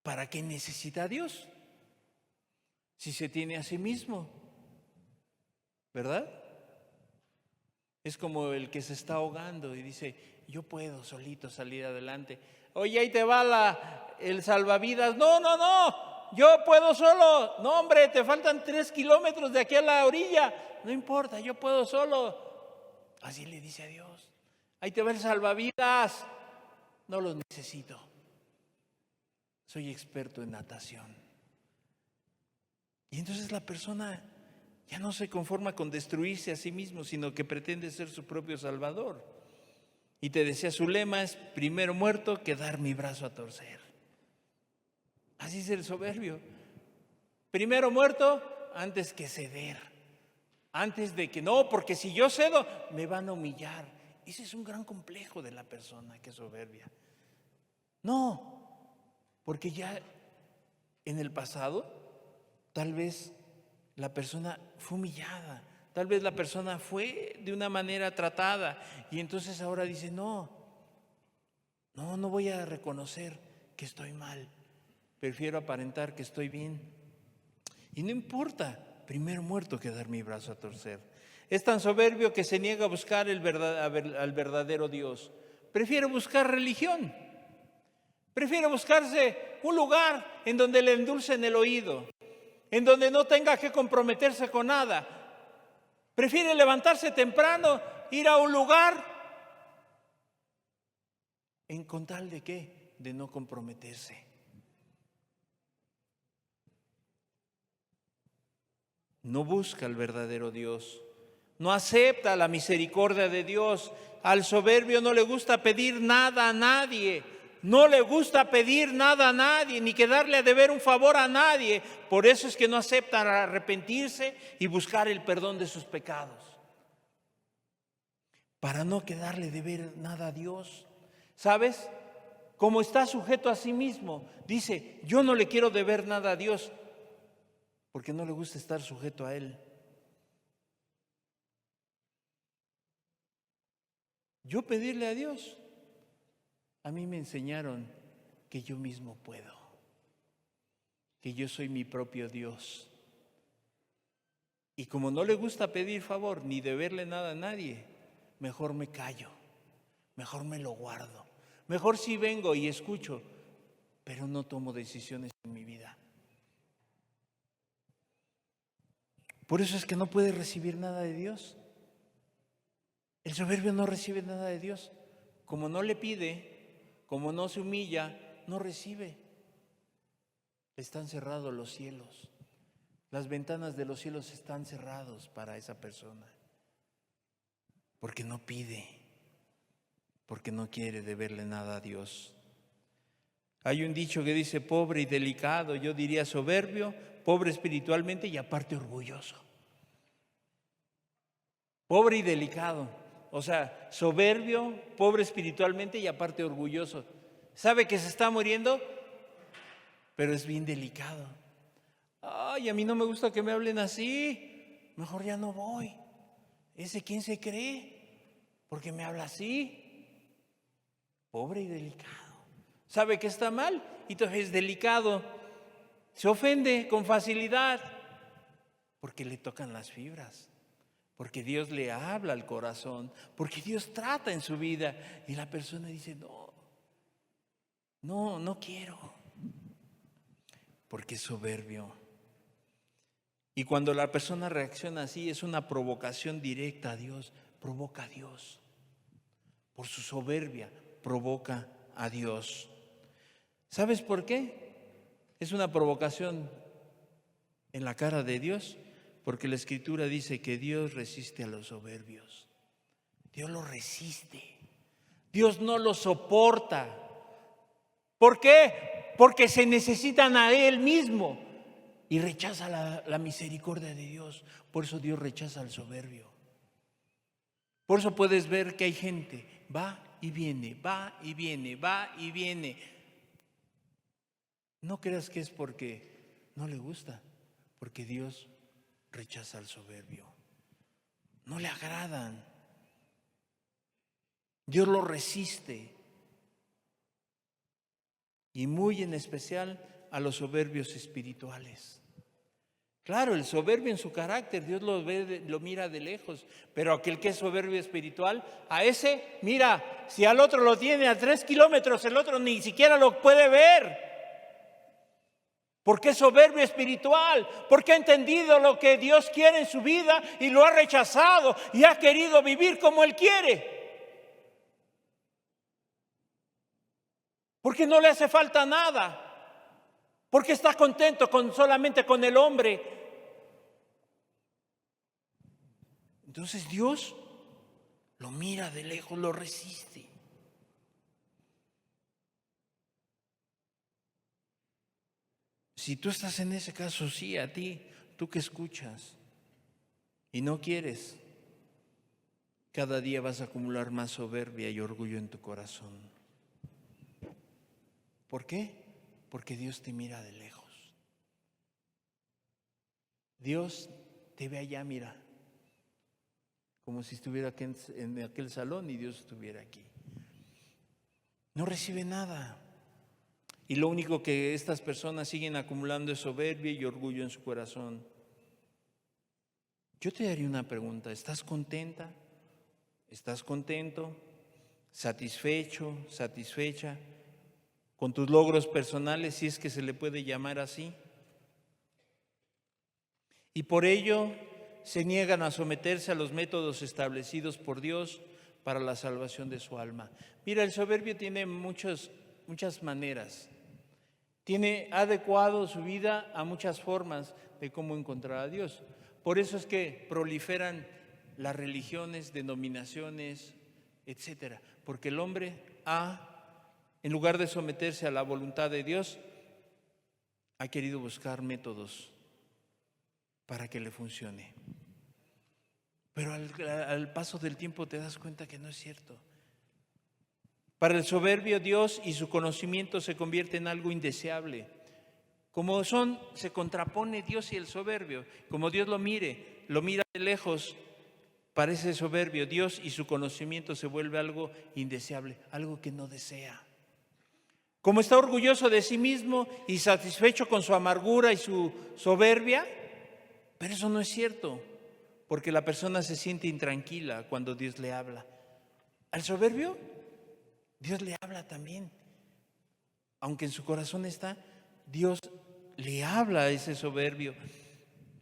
¿Para qué necesita a Dios? Si se tiene a sí mismo, ¿verdad? Es como el que se está ahogando y dice, yo puedo solito salir adelante. Oye, ahí te va el salvavidas. No, yo puedo solo. No, hombre, te faltan 3 kilómetros de aquí a la orilla. No importa, yo puedo solo. Así le dice a Dios. Ahí te va el salvavidas. No lo necesito. Soy experto en natación. Y entonces la persona ya no se conforma con destruirse a sí mismo, sino que pretende ser su propio salvador. Y te decía, su lema es, primero muerto que dar mi brazo a torcer. Así es el soberbio. Primero muerto antes que ceder. Antes de que no, porque si yo cedo, me van a humillar. Ese es un gran complejo de la persona que es soberbia. No, porque ya en el pasado, tal vez la persona fue humillada, tal vez la persona fue de una manera tratada y entonces ahora dice, no voy a reconocer que estoy mal, prefiero aparentar que estoy bien. Y no importa, primero muerto que dar mi brazo a torcer. Es tan soberbio que se niega a buscar al verdadero Dios. Prefiere buscar religión. Prefiere buscarse un lugar en donde le endulcen el oído, en donde no tenga que comprometerse con nada. Prefiere levantarse temprano, ir a un lugar, ¿con tal de qué? De no comprometerse. No busca al verdadero Dios. no acepta la misericordia de Dios. Al soberbio no le gusta pedir nada a nadie. No le gusta pedir nada a nadie, ni quedarle a deber un favor a nadie. Por eso es que no acepta arrepentirse y buscar el perdón de sus pecados. Para no quedarle a deber nada a Dios. ¿Sabes? Como está sujeto a sí mismo, dice, yo no le quiero deber nada a Dios, porque no le gusta estar sujeto a Él. Yo pedirle a Dios, a mí me enseñaron que yo mismo puedo, que yo soy mi propio Dios. Y como no le gusta pedir favor ni deberle nada a nadie, mejor me callo, mejor me lo guardo. Mejor sí vengo y escucho, pero no tomo decisiones en mi vida. Por eso es que no puede recibir nada de Dios. El soberbio no recibe nada de Dios. Como no le pide, como no se humilla, no recibe. Están cerrados los cielos. Las ventanas de los cielos están cerrados para esa persona. Porque no pide, porque no quiere deberle nada a Dios. Hay un dicho que dice pobre y delicado, yo diría soberbio, pobre espiritualmente y aparte orgulloso. Pobre y delicado, o sea, soberbio, pobre espiritualmente y aparte orgulloso. ¿Sabe que se está muriendo? Pero es bien delicado. Ay, a mí no me gusta que me hablen así, mejor ya no voy. ¿Ese quién se cree? Porque me habla así. Pobre y delicado. ¿Sabe que está mal? Y entonces es delicado. Se ofende con facilidad porque le tocan las fibras, porque Dios le habla al corazón, porque Dios trata en su vida y la persona dice, no quiero, porque es soberbio. Y cuando la persona reacciona así, es una provocación directa a Dios, provoca a Dios. Por su soberbia, provoca a Dios. ¿Sabes por qué? Es una provocación en la cara de Dios, porque la Escritura dice que Dios resiste a los soberbios. Dios los resiste. Dios no los soporta. ¿Por qué? Porque se necesitan a Él mismo y rechaza la misericordia de Dios. Por eso Dios rechaza al soberbio. Por eso puedes ver que hay gente, va y viene, va y viene, va y viene. No creas que es porque no le gusta, porque Dios rechaza al soberbio. No le agradan. Dios lo resiste. Y muy en especial a los soberbios espirituales. Claro, el soberbio en su carácter, Dios lo ve, lo mira de lejos, pero aquel que es soberbio espiritual, a ese, mira, si al otro lo tiene a 3 kilómetros, el otro ni siquiera lo puede ver. Porque es soberbio espiritual, porque ha entendido lo que Dios quiere en su vida y lo ha rechazado y ha querido vivir como Él quiere. Porque no le hace falta nada. Porque está contento solamente con el hombre. Entonces Dios lo mira de lejos, lo resiste. Si tú estás en ese caso, sí, a ti, tú que escuchas y no quieres, cada día vas a acumular más soberbia y orgullo en tu corazón. ¿Por qué? Porque Dios te mira de lejos. Dios te ve allá, mira, como si estuviera aquí en aquel salón y Dios estuviera aquí. No recibe nada. Y lo único que estas personas siguen acumulando es soberbia y orgullo en su corazón. Yo te haría una pregunta. ¿Estás contenta? ¿Estás contento? ¿Satisfecho? ¿Satisfecha? ¿Con tus logros personales, si es que se le puede llamar así? Y por ello se niegan a someterse a los métodos establecidos por Dios para la salvación de su alma. Mira, el soberbio tiene muchas maneras. Ha adecuado su vida a muchas formas de cómo encontrar a Dios. Por eso es que proliferan las religiones, denominaciones, etcétera, porque el hombre en lugar de someterse a la voluntad de Dios, ha querido buscar métodos para que le funcione. Pero al paso del tiempo te das cuenta que no es cierto. Para el soberbio, Dios y su conocimiento se convierte en algo indeseable. Como se contrapone Dios y el soberbio. Como Dios lo mira de lejos, parece soberbio. Dios y su conocimiento se vuelve algo indeseable, algo que no desea. Como está orgulloso de sí mismo y satisfecho con su amargura y su soberbia, pero eso no es cierto, porque la persona se siente intranquila cuando Dios le habla. Al soberbio, Dios le habla también. Aunque en su corazón está, Dios le habla a ese soberbio.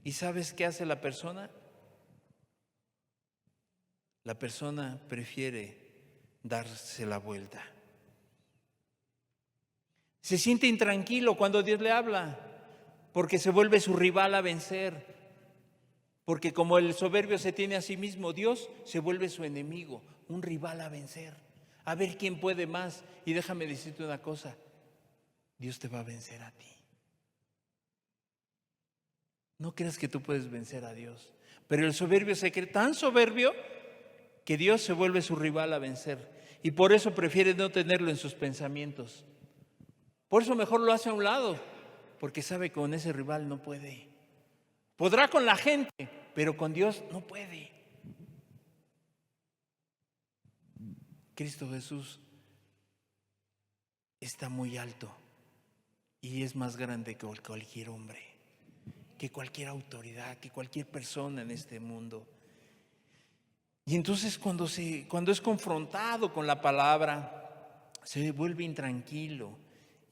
¿Y sabes qué hace la persona? La persona prefiere darse la vuelta. Se siente intranquilo cuando Dios le habla, porque se vuelve su rival a vencer. Porque como el soberbio se tiene a sí mismo, Dios se vuelve su enemigo, un rival a vencer. A ver quién puede más. Y déjame decirte una cosa, Dios te va a vencer a ti. No creas que tú puedes vencer a Dios. Pero el soberbio se cree tan soberbio que Dios se vuelve su rival a vencer. Y por eso prefiere no tenerlo en sus pensamientos. Por eso mejor lo hace a un lado, porque sabe que con ese rival no puede. Podrá con la gente, pero con Dios no puede. Cristo Jesús está muy alto y es más grande que cualquier hombre, que cualquier autoridad, que cualquier persona en este mundo. Y entonces cuando es confrontado con la palabra, se vuelve intranquilo.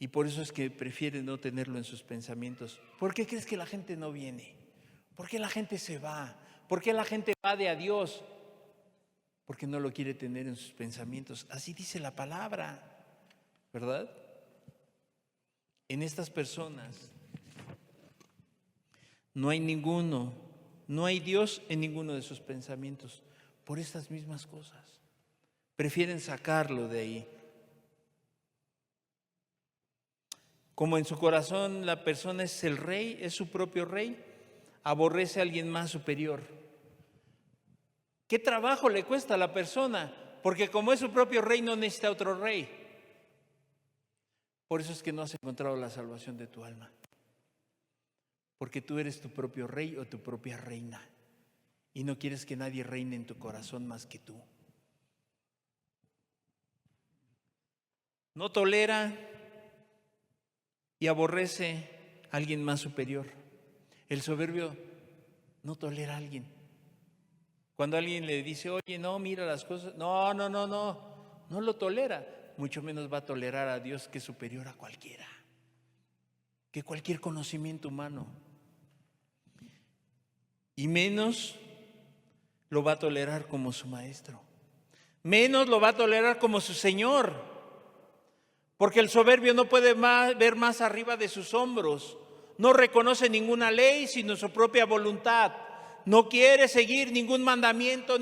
Y por eso es que prefiere no tenerlo en sus pensamientos. ¿Por qué crees que la gente no viene? ¿Por qué la gente se va? ¿Por qué la gente va de a Dios? Porque no lo quiere tener en sus pensamientos. Así dice la palabra, ¿verdad? En estas personas no hay Dios en ninguno de sus pensamientos. Por estas mismas cosas. Prefieren sacarlo de ahí. Como en su corazón la persona es el rey, es su propio rey, aborrece a alguien más superior. ¿Qué trabajo le cuesta a la persona? Porque como es su propio rey, no necesita otro rey. Por eso es que no has encontrado la salvación de tu alma. Porque tú eres tu propio rey o tu propia reina. Y no quieres que nadie reine en tu corazón más que tú. No tolera y aborrece a alguien más superior. El soberbio no tolera a alguien. Cuando alguien le dice, oye, no, mira las cosas, no lo tolera. Mucho menos va a tolerar a Dios, que es superior a cualquiera, que cualquier conocimiento humano. Y menos lo va a tolerar como su maestro. Menos lo va a tolerar como su Señor. Porque el soberbio no puede ver más arriba de sus hombros. No reconoce ninguna ley sino su propia voluntad. No quiere seguir ningún mandamiento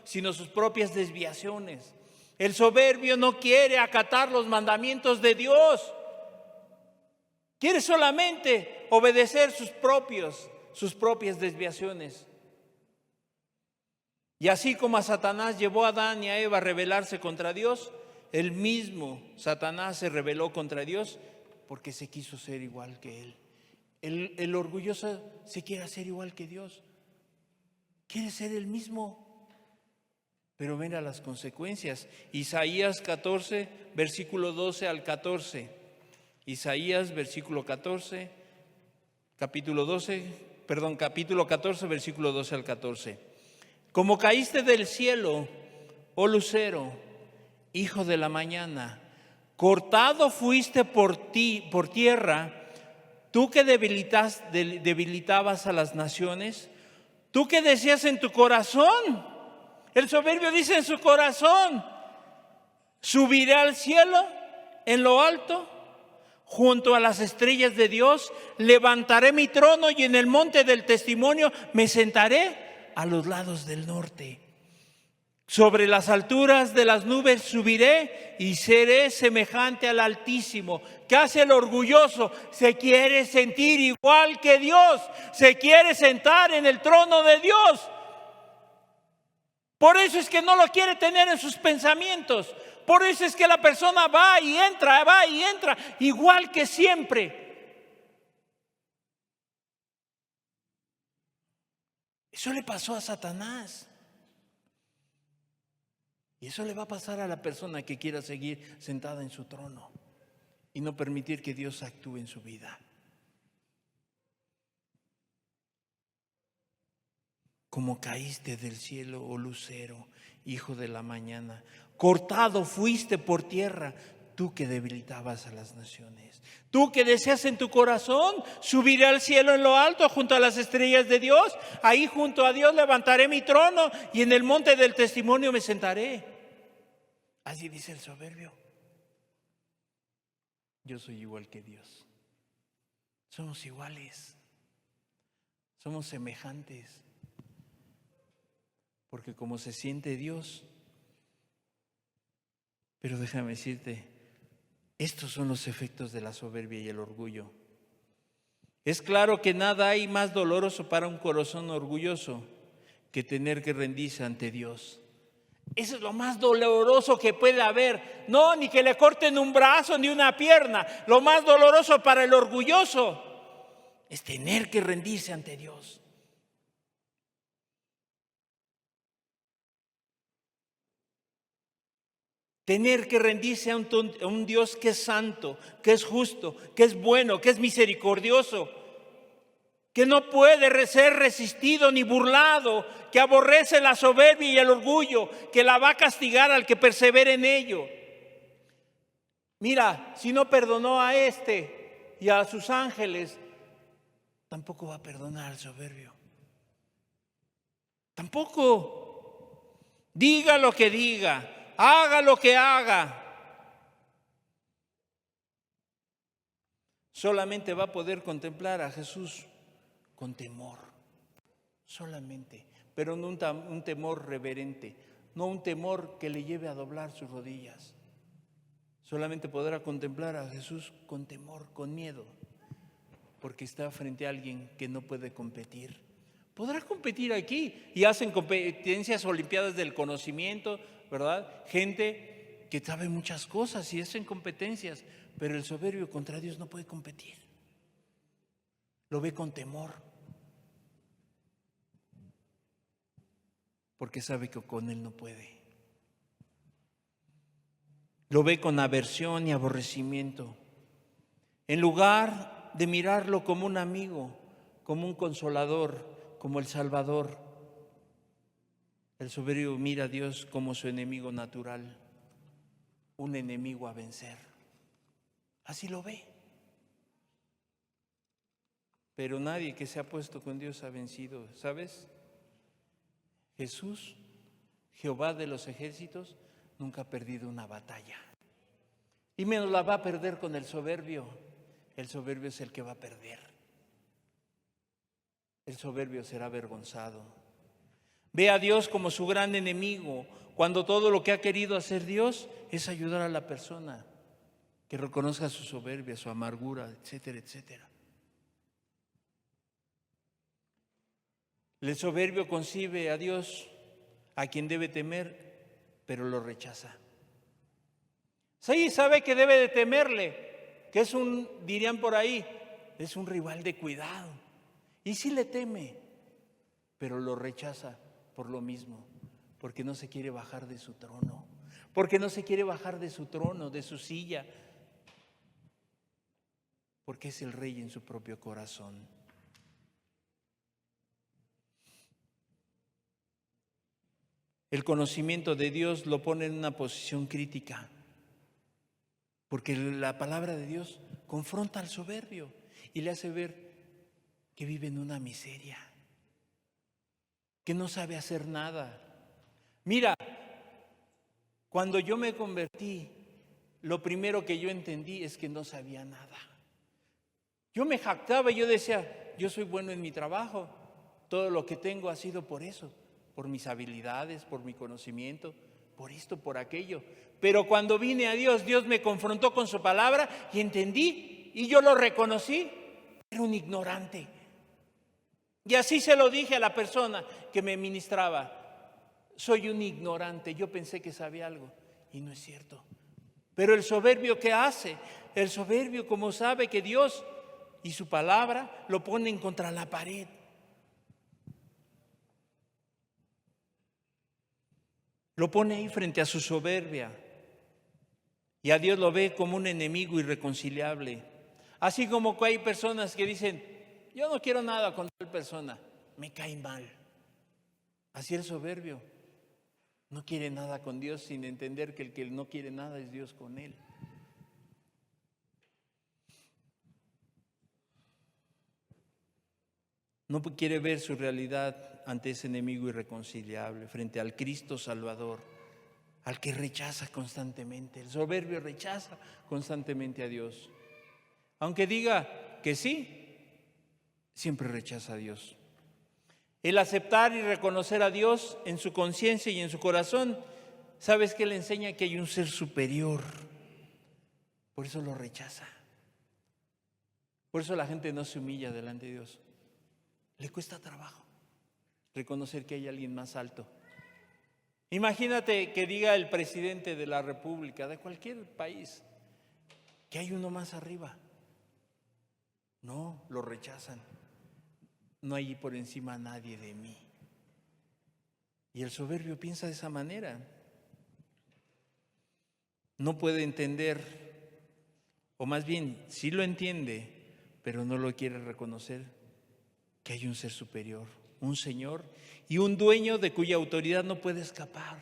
sino sus propias desviaciones. El soberbio no quiere acatar los mandamientos de Dios. Quiere solamente obedecer sus propias desviaciones. Y así como a Satanás llevó a Adán y a Eva a rebelarse contra Dios, el mismo Satanás se rebeló contra Dios porque se quiso ser igual que él. El orgulloso se quiere hacer igual que Dios. Quiere ser el mismo. Pero mira las consecuencias. Isaías 14, versículo 12 al 14. Isaías, versículo 14, capítulo 14, versículo 12 al 14. Como caíste del cielo, oh lucero, hijo de la mañana, cortado fuiste por tierra, tú que debilitabas a las naciones, tú que decías en tu corazón, el soberbio dice en su corazón, subiré al cielo en lo alto, junto a las estrellas de Dios, levantaré mi trono y en el monte del testimonio me sentaré a los lados del norte. Sobre las alturas de las nubes subiré y seré semejante al Altísimo. ¿Qué hace el orgulloso? Se quiere sentir igual que Dios. Se quiere sentar en el trono de Dios. Por eso es que no lo quiere tener en sus pensamientos. Por eso es que la persona va y entra, igual que siempre. Eso le pasó a Satanás. Y eso le va a pasar a la persona que quiera seguir sentada en su trono y no permitir que Dios actúe en su vida. Como caíste del cielo, oh lucero, hijo de la mañana, cortado fuiste por tierra, tú que debilitabas a las naciones. Tú que deseas en tu corazón, subiré al cielo en lo alto junto a las estrellas de Dios. Ahí junto a Dios levantaré mi trono y en el monte del testimonio me sentaré. Así dice el soberbio. Yo soy igual que Dios. Somos iguales. Somos semejantes. Porque como se siente Dios. Pero déjame decirte, estos son los efectos de la soberbia y el orgullo. Es claro que nada hay más doloroso para un corazón orgulloso que tener que rendirse ante Dios. Eso es lo más doloroso que puede haber. No, ni que le corten un brazo ni una pierna. Lo más doloroso para el orgulloso es tener que rendirse ante Dios. Tener que rendirse a un Dios que es santo, que es justo, que es bueno, que es misericordioso, que no puede ser resistido ni burlado, que aborrece la soberbia y el orgullo, que la va a castigar al que persevere en ello. Mira, si no perdonó a este y a sus ángeles, tampoco va a perdonar al soberbio. Tampoco. Diga lo que diga, haga lo que haga. Solamente va a poder contemplar a Jesús con temor, solamente, pero no un temor reverente, no un temor que le lleve a doblar sus rodillas. Solamente podrá contemplar a Jesús con temor, con miedo, porque está frente a alguien que no puede competir. Podrá competir aquí y hacen competencias olimpiadas del conocimiento, ¿verdad? Gente que sabe muchas cosas y hacen competencias, pero el soberbio contra Dios no puede competir. Lo ve con temor, porque sabe que con él no puede. Lo ve con aversión y aborrecimiento. En lugar de mirarlo como un amigo, como un consolador, como el Salvador, el soberbio mira a Dios como su enemigo natural, un enemigo a vencer. Así lo ve. Pero nadie que se ha puesto con Dios ha vencido, ¿sabes? Jesús, Jehová de los ejércitos, nunca ha perdido una batalla. Y menos la va a perder con el soberbio. El soberbio es el que va a perder. El soberbio será avergonzado. Ve a Dios como su gran enemigo, cuando todo lo que ha querido hacer Dios es ayudar a la persona que reconozca su soberbia, su amargura, etcétera, etcétera. El soberbio concibe a Dios, a quien debe temer, pero lo rechaza. Sí, sabe que debe de temerle, que es dirían por ahí, es un rival de cuidado. Y sí le teme, pero lo rechaza por lo mismo, porque no se quiere bajar de su trono, porque no se quiere bajar de su trono, de su silla, porque es el rey en su propio corazón. El conocimiento de Dios lo pone en una posición crítica, porque la palabra de Dios confronta al soberbio y le hace ver que vive en una miseria, que no sabe hacer nada. Mira, cuando yo me convertí, lo primero que yo entendí es que no sabía nada. Yo me jactaba y yo decía, yo soy bueno en mi trabajo, todo lo que tengo ha sido por eso, por mis habilidades, por mi conocimiento, por esto, por aquello. Pero cuando vine a Dios, Dios me confrontó con su palabra y entendí y yo lo reconocí. Era un ignorante. Y así se lo dije a la persona que me ministraba. Soy un ignorante, yo pensé que sabía algo y no es cierto. Pero el soberbio, ¿qué hace? El soberbio, como sabe que Dios y su palabra lo ponen contra la pared. Lo pone ahí frente a su soberbia. Y a Dios lo ve como un enemigo irreconciliable. Así como que hay personas que dicen, yo no quiero nada con tal persona, me cae mal. Así el soberbio no quiere nada con Dios sin entender que el que no quiere nada es Dios con él. No quiere ver su realidad ante ese enemigo irreconciliable, frente al Cristo Salvador, al que rechaza constantemente. El soberbio rechaza constantemente a Dios. Aunque diga que sí, siempre rechaza a Dios. El aceptar y reconocer a Dios en su conciencia y en su corazón, ¿sabes qué le enseña? Que hay un ser superior. Por eso lo rechaza. Por eso la gente no se humilla delante de Dios. Le cuesta trabajo reconocer que hay alguien más alto. Imagínate que diga el presidente de la República, de cualquier país, que hay uno más arriba. No, lo rechazan. No hay por encima nadie de mí. Y el soberbio piensa de esa manera. No puede entender, o más bien, sí lo entiende, pero no lo quiere reconocer, que hay un ser superior, un Señor y un dueño de cuya autoridad no puede escapar.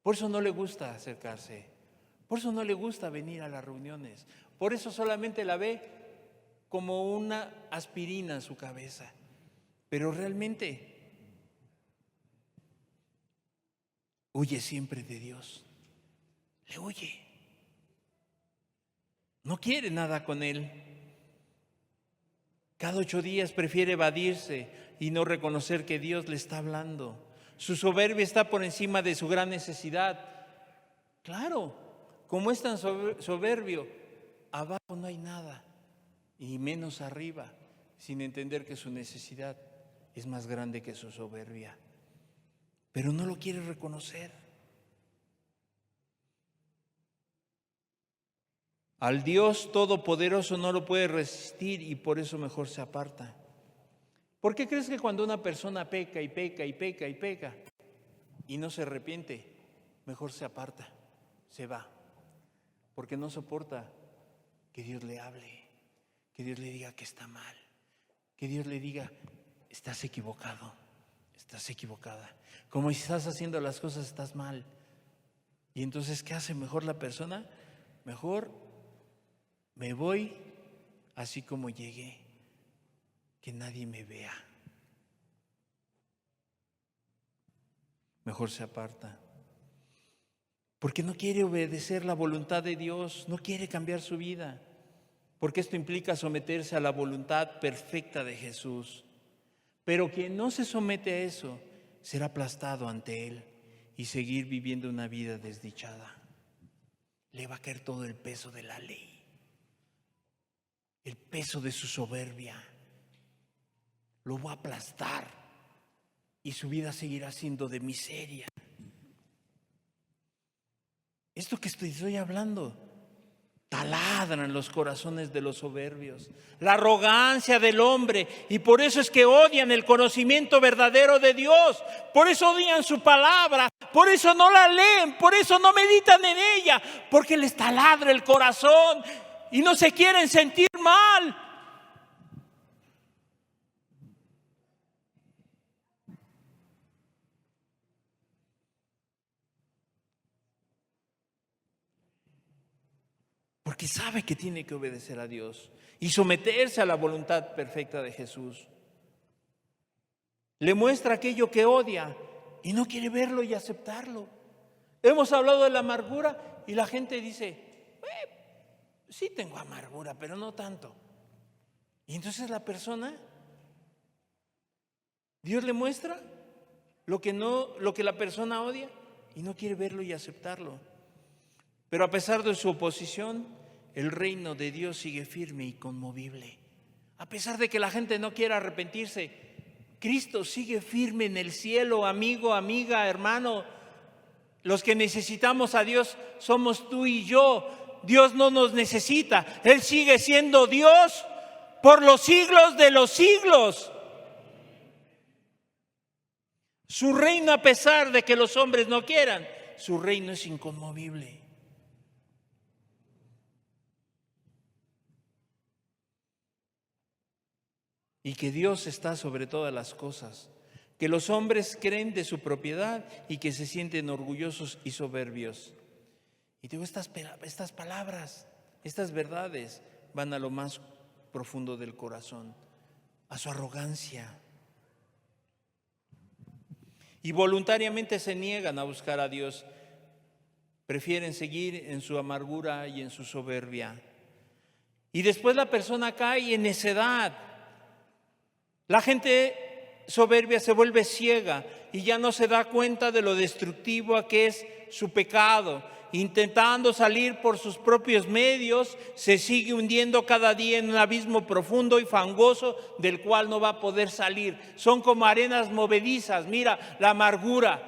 Por eso no le gusta acercarse, por eso no le gusta venir a las reuniones, por eso solamente la ve como una aspirina en su cabeza, pero realmente huye siempre de Dios, le huye, no quiere nada con Él. Cada 8 días prefiere evadirse y no reconocer que Dios le está hablando. Su soberbia está por encima de su gran necesidad. Claro, como es tan soberbio, abajo no hay nada, y menos arriba, sin entender que su necesidad es más grande que su soberbia. Pero no lo quiere reconocer. Al Dios Todopoderoso no lo puede resistir y por eso mejor se aparta. ¿Por qué crees que cuando una persona peca y peca y peca y peca y no se arrepiente, mejor se aparta, se va? Porque no soporta que Dios le hable, que Dios le diga que está mal, que Dios le diga, estás equivocado, estás equivocada. Como si estás haciendo las cosas, estás mal. Y entonces, ¿qué hace mejor la persona? Mejor me voy así como llegué, que nadie me vea. Mejor se aparta. Porque no quiere obedecer la voluntad de Dios, no quiere cambiar su vida. Porque esto implica someterse a la voluntad perfecta de Jesús. Pero quien no se somete a eso será aplastado ante Él y seguir viviendo una vida desdichada. Le va a caer todo el peso de la ley. El peso de su soberbia lo va a aplastar y su vida seguirá siendo de miseria. Esto que estoy hablando taladran los corazones de los soberbios, la arrogancia del hombre, y por eso es que odian el conocimiento verdadero de Dios, por eso odian su palabra, por eso no la leen, por eso no meditan en ella, porque les taladra el corazón y no se quieren sentir mal. Porque sabe que tiene que obedecer a Dios y someterse a la voluntad perfecta de Jesús. Le muestra aquello que odia y no quiere verlo y aceptarlo. Hemos hablado de la amargura y la gente dice, sí tengo amargura, pero no tanto. Y entonces la persona Dios le muestra lo que la persona odia y no quiere verlo y aceptarlo. Pero a pesar de su oposición, el reino de Dios sigue firme y conmovible. A pesar de que la gente no quiera arrepentirse, Cristo sigue firme en el cielo, amigo, amiga, hermano. Los que necesitamos a Dios somos tú y yo. Dios no nos necesita. Él sigue siendo Dios por los siglos de los siglos. Su reino, a pesar de que los hombres no quieran, su reino es inconmovible. Y que Dios está sobre todas las cosas, que los hombres creen de su propiedad y que se sienten orgullosos y soberbios. Y digo, estas palabras, estas verdades van a lo más profundo del corazón, a su arrogancia. Y voluntariamente se niegan a buscar a Dios, prefieren seguir en su amargura y en su soberbia. Y después la persona cae en necedad. La gente soberbia se vuelve ciega y ya no se da cuenta de lo destructivo que es su pecado. Intentando salir por sus propios medios, se sigue hundiendo cada día en un abismo profundo y fangoso del cual no va a poder salir. Son como arenas movedizas. Mira, la amargura,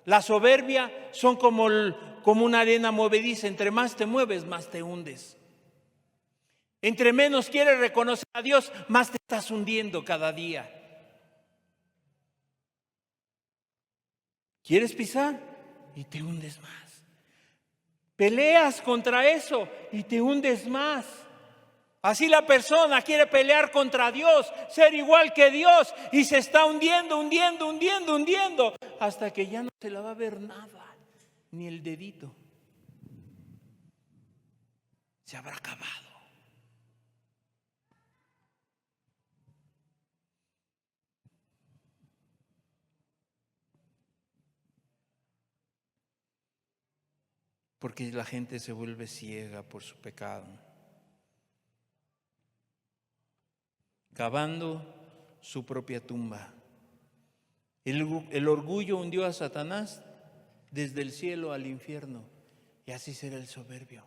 la soberbia son como una arena movediza. Entre más te mueves, más te hundes. Entre menos quieres reconocer a Dios, más te estás hundiendo cada día. ¿Quieres pisar? Y te hundes más. Peleas contra eso y te hundes más. Así la persona quiere pelear contra Dios, ser igual que Dios, y se está hundiendo, hasta que ya no se la va a ver nada, ni el dedito. Se habrá acabado. Porque la gente se vuelve ciega por su pecado, cavando su propia tumba. El orgullo hundió a Satanás desde el cielo al infierno, y así será el soberbio,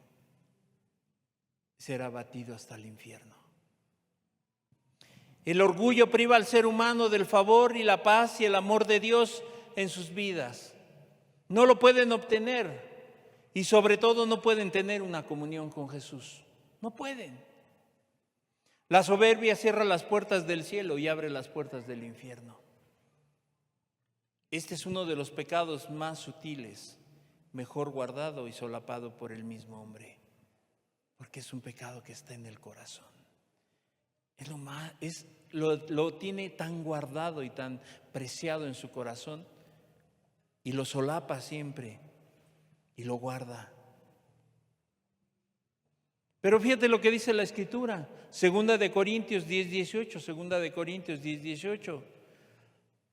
será abatido hasta el infierno. El orgullo priva al ser humano del favor y la paz y el amor de Dios en sus vidas. No lo pueden obtener. Y sobre todo no pueden tener una comunión con Jesús. No pueden. La soberbia cierra las puertas del cielo y abre las puertas del infierno. Este es uno de los pecados más sutiles, mejor guardado y solapado por el mismo hombre. Porque es un pecado que está en el corazón. Lo tiene tan guardado y tan preciado en su corazón y lo solapa siempre. Y lo guarda. Pero fíjate lo que dice la Escritura, 2 Corintios 10:18, 2 Corintios 10:18.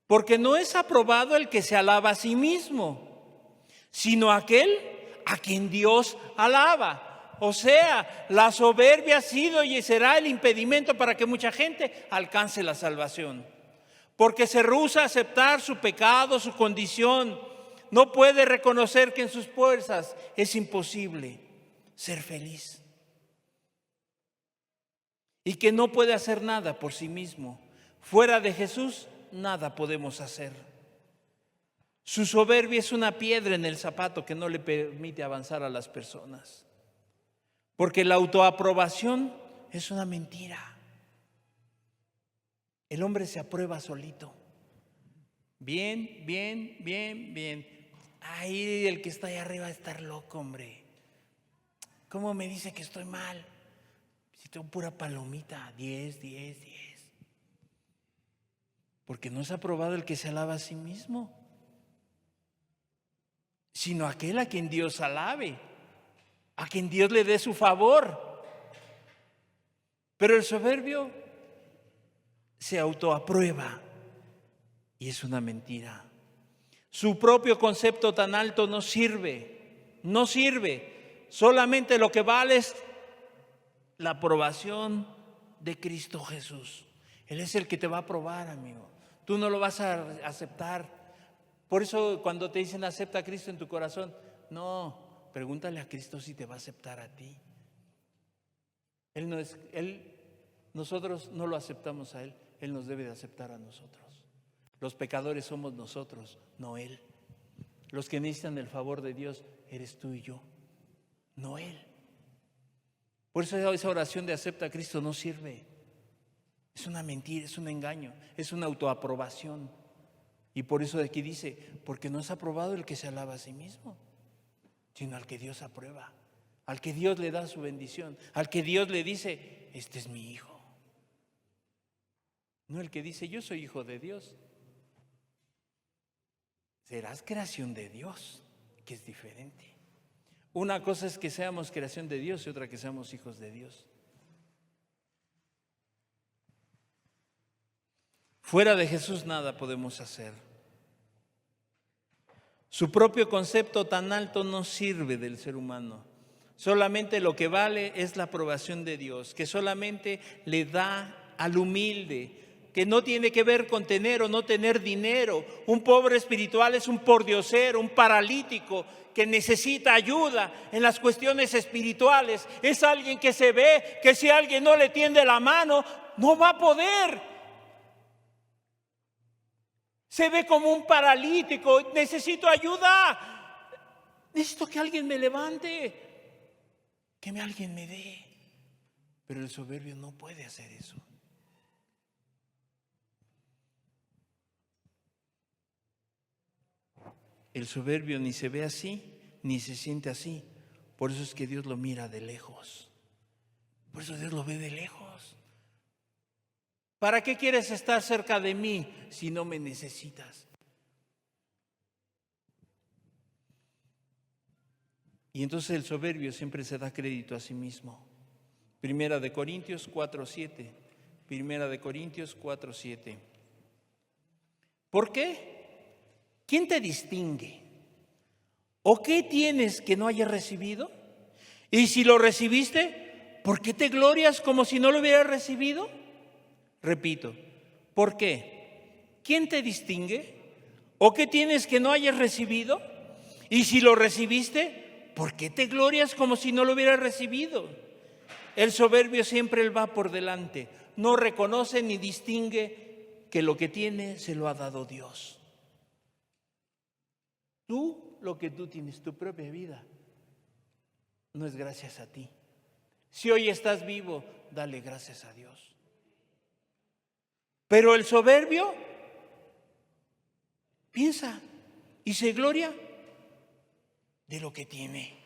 Porque no es aprobado el que se alaba a sí mismo, sino aquel a quien Dios alaba. O sea, la soberbia ha sido y será el impedimento para que mucha gente alcance la salvación. Porque se rehúsa a aceptar su pecado, su condición. No puede reconocer que en sus fuerzas es imposible ser feliz. Y que no puede hacer nada por sí mismo. Fuera de Jesús, nada podemos hacer. Su soberbia es una piedra en el zapato que no le permite avanzar a las personas. Porque la autoaprobación es una mentira. El hombre se aprueba solito. Bien. Ahí el que está ahí arriba va a estar loco, hombre. ¿Cómo me dice que estoy mal? Si tengo pura palomita, 10. Porque no es aprobado el que se alaba a sí mismo, sino aquel a quien Dios alabe, a quien Dios le dé su favor. Pero el soberbio se autoaprueba y es una mentira. Su propio concepto tan alto no sirve. Solamente lo que vale es la aprobación de Cristo Jesús. Él es el que te va a aprobar, amigo. Tú no lo vas a aceptar. Por eso cuando te dicen acepta a Cristo en tu corazón, no, pregúntale a Cristo si te va a aceptar a ti. Nosotros no lo aceptamos a Él, Él nos debe de aceptar a nosotros. Los pecadores somos nosotros, no Él. Los que necesitan el favor de Dios eres tú y yo, no Él. Por eso esa oración de acepta a Cristo no sirve. Es una mentira, es un engaño, es una autoaprobación. Y por eso de aquí dice, porque no es aprobado el que se alaba a sí mismo, sino al que Dios aprueba, al que Dios le da su bendición, al que Dios le dice, este es mi hijo. No el que dice, yo soy hijo de Dios. Serás creación de Dios, que es diferente. Una cosa es que seamos creación de Dios y otra que seamos hijos de Dios. Fuera de Jesús nada podemos hacer. Su propio concepto tan alto no sirve del ser humano. Solamente lo que vale es la aprobación de Dios, que solamente le da al humilde, que no tiene que ver con tener o no tener dinero. Un pobre espiritual es un pordiosero, un paralítico que necesita ayuda en las cuestiones espirituales. Es alguien que se ve que si alguien no le tiende la mano, no va a poder. Se ve como un paralítico, necesito ayuda. Necesito que alguien me levante, que alguien me dé. Pero el soberbio no puede hacer eso. El soberbio ni se ve así, ni se siente así. Por eso es que Dios lo mira de lejos. Por eso Dios lo ve de lejos. ¿Para qué quieres estar cerca de mí si no me necesitas? Y entonces el soberbio siempre se da crédito a sí mismo. Primera de Corintios 4:7. Primera de Corintios 4:7. ¿Por qué? ¿Quién te distingue? ¿O qué tienes que no hayas recibido? Y si lo recibiste, ¿por qué te glorias como si no lo hubieras recibido? Repito, ¿por qué? ¿Quién te distingue? ¿O qué tienes que no hayas recibido? Y si lo recibiste, ¿por qué te glorias como si no lo hubieras recibido? El soberbio siempre él va por delante, no reconoce ni distingue que lo que tiene se lo ha dado Dios. Tú, lo que tú tienes, tu propia vida, no es gracias a ti. Si hoy estás vivo, dale gracias a Dios. Pero el soberbio piensa y se gloria de lo que tiene.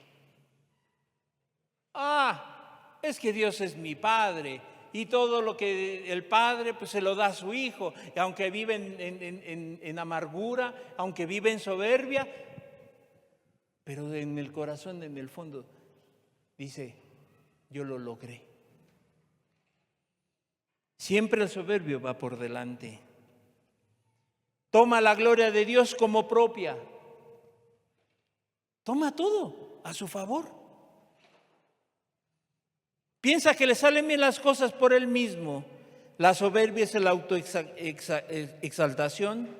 Es que Dios es mi Padre y todo lo que el Padre pues se lo da a su Hijo. Y aunque vive en amargura, aunque vive en soberbia, pero en el corazón, en el fondo, dice, yo lo logré. Siempre el soberbio va por delante. Toma la gloria de Dios como propia. Toma todo a su favor. Piensa que le salen bien las cosas por él mismo. La soberbia es la autoexaltación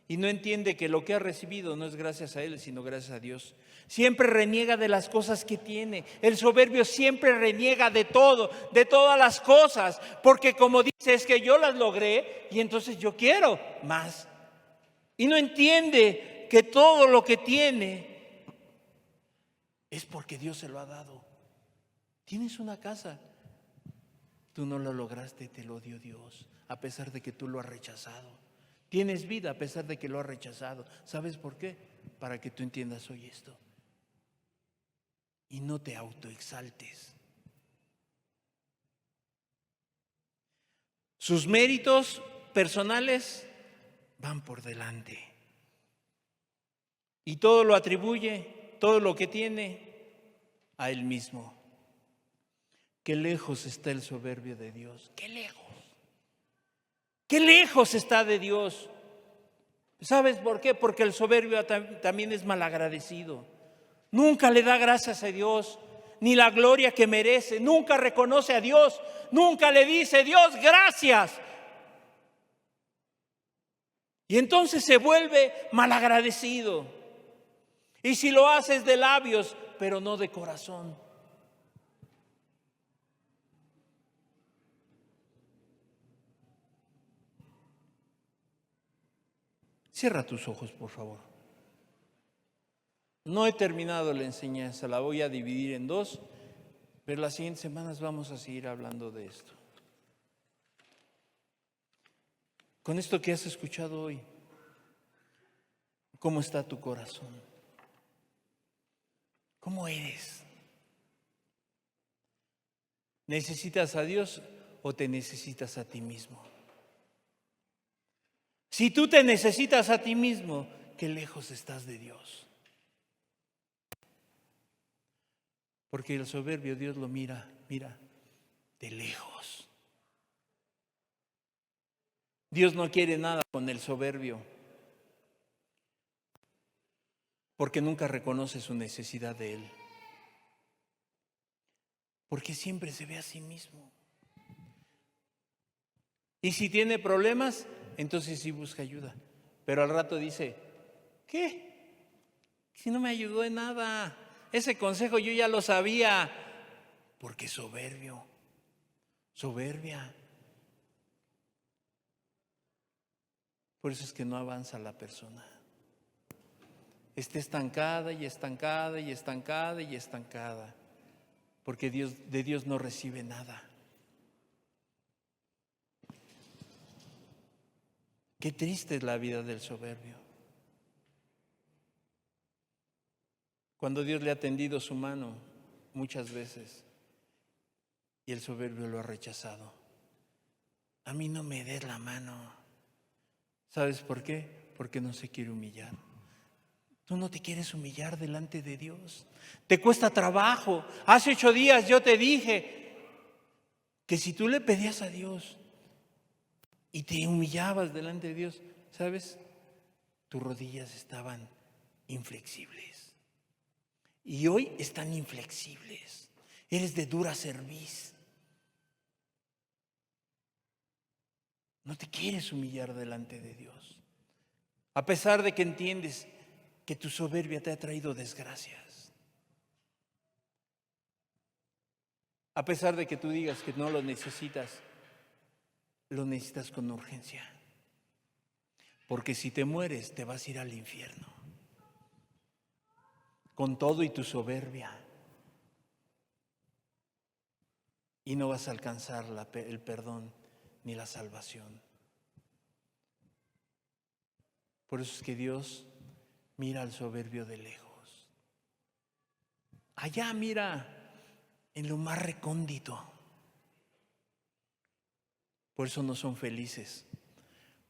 y no entiende que lo que ha recibido no es gracias a él, sino gracias a Dios. Siempre reniega de las cosas que tiene. El soberbio siempre reniega de todo, de todas las cosas, porque como dice, es que yo las logré y entonces yo quiero más. Y no entiende que todo lo que tiene es porque Dios se lo ha dado. Tienes una casa, tú no lo lograste, te lo dio Dios, a pesar de que tú lo has rechazado. Tienes vida a pesar de que lo has rechazado. ¿Sabes por qué? Para que tú entiendas hoy esto. Y no te autoexaltes. Sus méritos personales van por delante. Y todo lo atribuye, todo lo que tiene, a él mismo. Qué lejos está el soberbio de Dios. Qué lejos. Qué lejos está de Dios. ¿Sabes por qué? Porque el soberbio también es malagradecido. Nunca le da gracias a Dios, ni la gloria que merece. Nunca reconoce a Dios. Nunca le dice, Dios, gracias. Y entonces se vuelve malagradecido. Y si lo haces de labios, pero no de corazón. Cierra tus ojos, por favor. No he terminado la enseñanza, la voy a dividir en dos, pero las siguientes semanas vamos a seguir hablando de esto. Con esto que has escuchado hoy, ¿cómo está tu corazón? ¿Cómo eres? ¿Necesitas a Dios o te necesitas a ti mismo? Si tú te necesitas a ti mismo, qué lejos estás de Dios. Porque el soberbio Dios lo mira de lejos. Dios no quiere nada con el soberbio, porque nunca reconoce su necesidad de Él. Porque siempre se ve a sí mismo. Y si tiene problemas, entonces sí busca ayuda. Pero al rato dice, ¿qué? Si no me ayudó en nada. Ese consejo yo ya lo sabía. Porque soberbia. Por eso es que no avanza la persona. Está estancada y estancada y estancada y estancada. Porque de Dios no recibe nada. Qué triste es la vida del soberbio. Cuando Dios le ha tendido su mano muchas veces y el soberbio lo ha rechazado. A mí no me des la mano. ¿Sabes por qué? Porque no se quiere humillar. Tú no te quieres humillar delante de Dios. Te cuesta trabajo. Hace 8 días yo te dije que si tú le pedías a Dios y te humillabas delante de Dios, ¿sabes? Tus rodillas estaban inflexibles. Y hoy están inflexibles. Eres de dura cerviz. No te quieres humillar delante de Dios. A pesar de que entiendes que tu soberbia te ha traído desgracias. A pesar de que tú digas que no lo necesitas con urgencia. Porque si te mueres, te vas a ir al infierno. Con todo y tu soberbia. Y no vas a alcanzar el perdón ni la salvación. Por eso es que Dios mira al soberbio de lejos. Allá mira, en lo más recóndito. Por eso no son felices,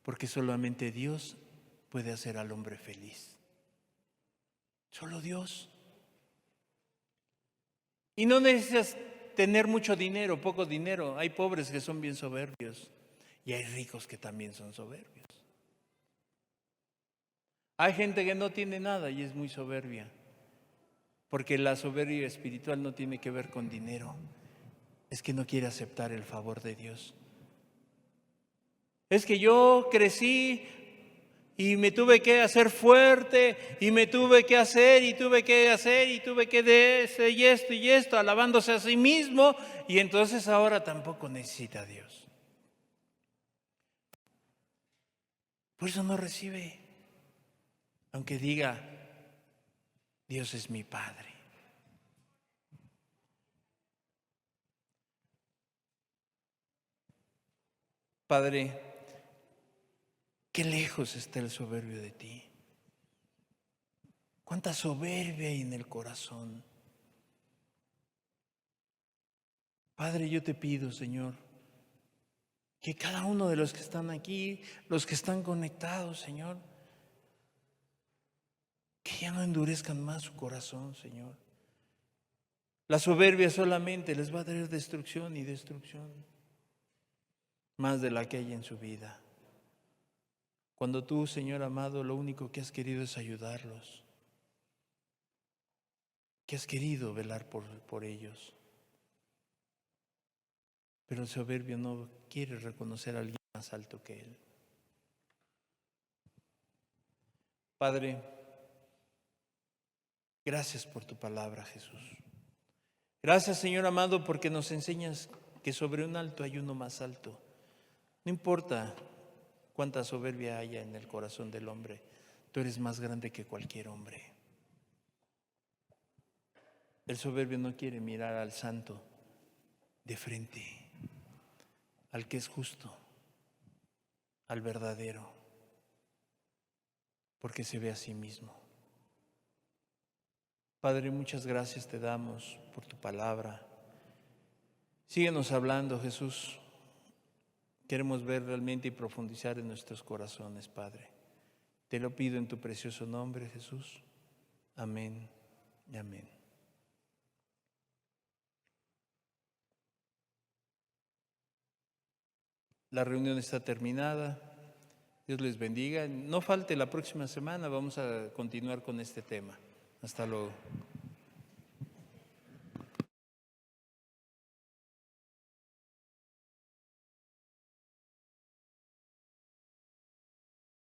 porque solamente Dios puede hacer al hombre feliz. Solo Dios. Y no necesitas tener mucho dinero, poco dinero. Hay pobres que son bien soberbios y hay ricos que también son soberbios. Hay gente que no tiene nada y es muy soberbia, porque la soberbia espiritual no tiene que ver con dinero, es que no quiere aceptar el favor de Dios. Es que yo crecí y me tuve que hacer fuerte y me tuve que hacer y tuve que hacer y tuve que de ese y esto, alabándose a sí mismo, y entonces ahora tampoco necesita a Dios. Por eso no recibe. Aunque diga, Dios es mi Padre. Padre, qué lejos está el soberbio de ti. Cuánta soberbia hay en el corazón. Padre, yo te pido, Señor, que cada uno de los que están aquí, los que están conectados, Señor, que ya no endurezcan más su corazón, Señor. La soberbia solamente les va a traer destrucción y destrucción, más de la que hay en su vida. Cuando tú, Señor amado, lo único que has querido es ayudarlos, que has querido velar por ellos. Pero el soberbio no quiere reconocer a alguien más alto que él. Padre, gracias por tu palabra, Jesús. Gracias, Señor amado, porque nos enseñas que sobre un alto hay uno más alto. No importa cuánta soberbia haya en el corazón del hombre, tú eres más grande que cualquier hombre. El soberbio no quiere mirar al santo de frente, al que es justo, al verdadero, porque se ve a sí mismo. Padre, muchas gracias te damos por tu palabra. Síguenos hablando, Jesús. Queremos ver realmente y profundizar en nuestros corazones, Padre. Te lo pido en tu precioso nombre, Jesús. Amén y amén. La reunión está terminada. Dios les bendiga. No falte la próxima semana, vamos a continuar con este tema. Hasta luego.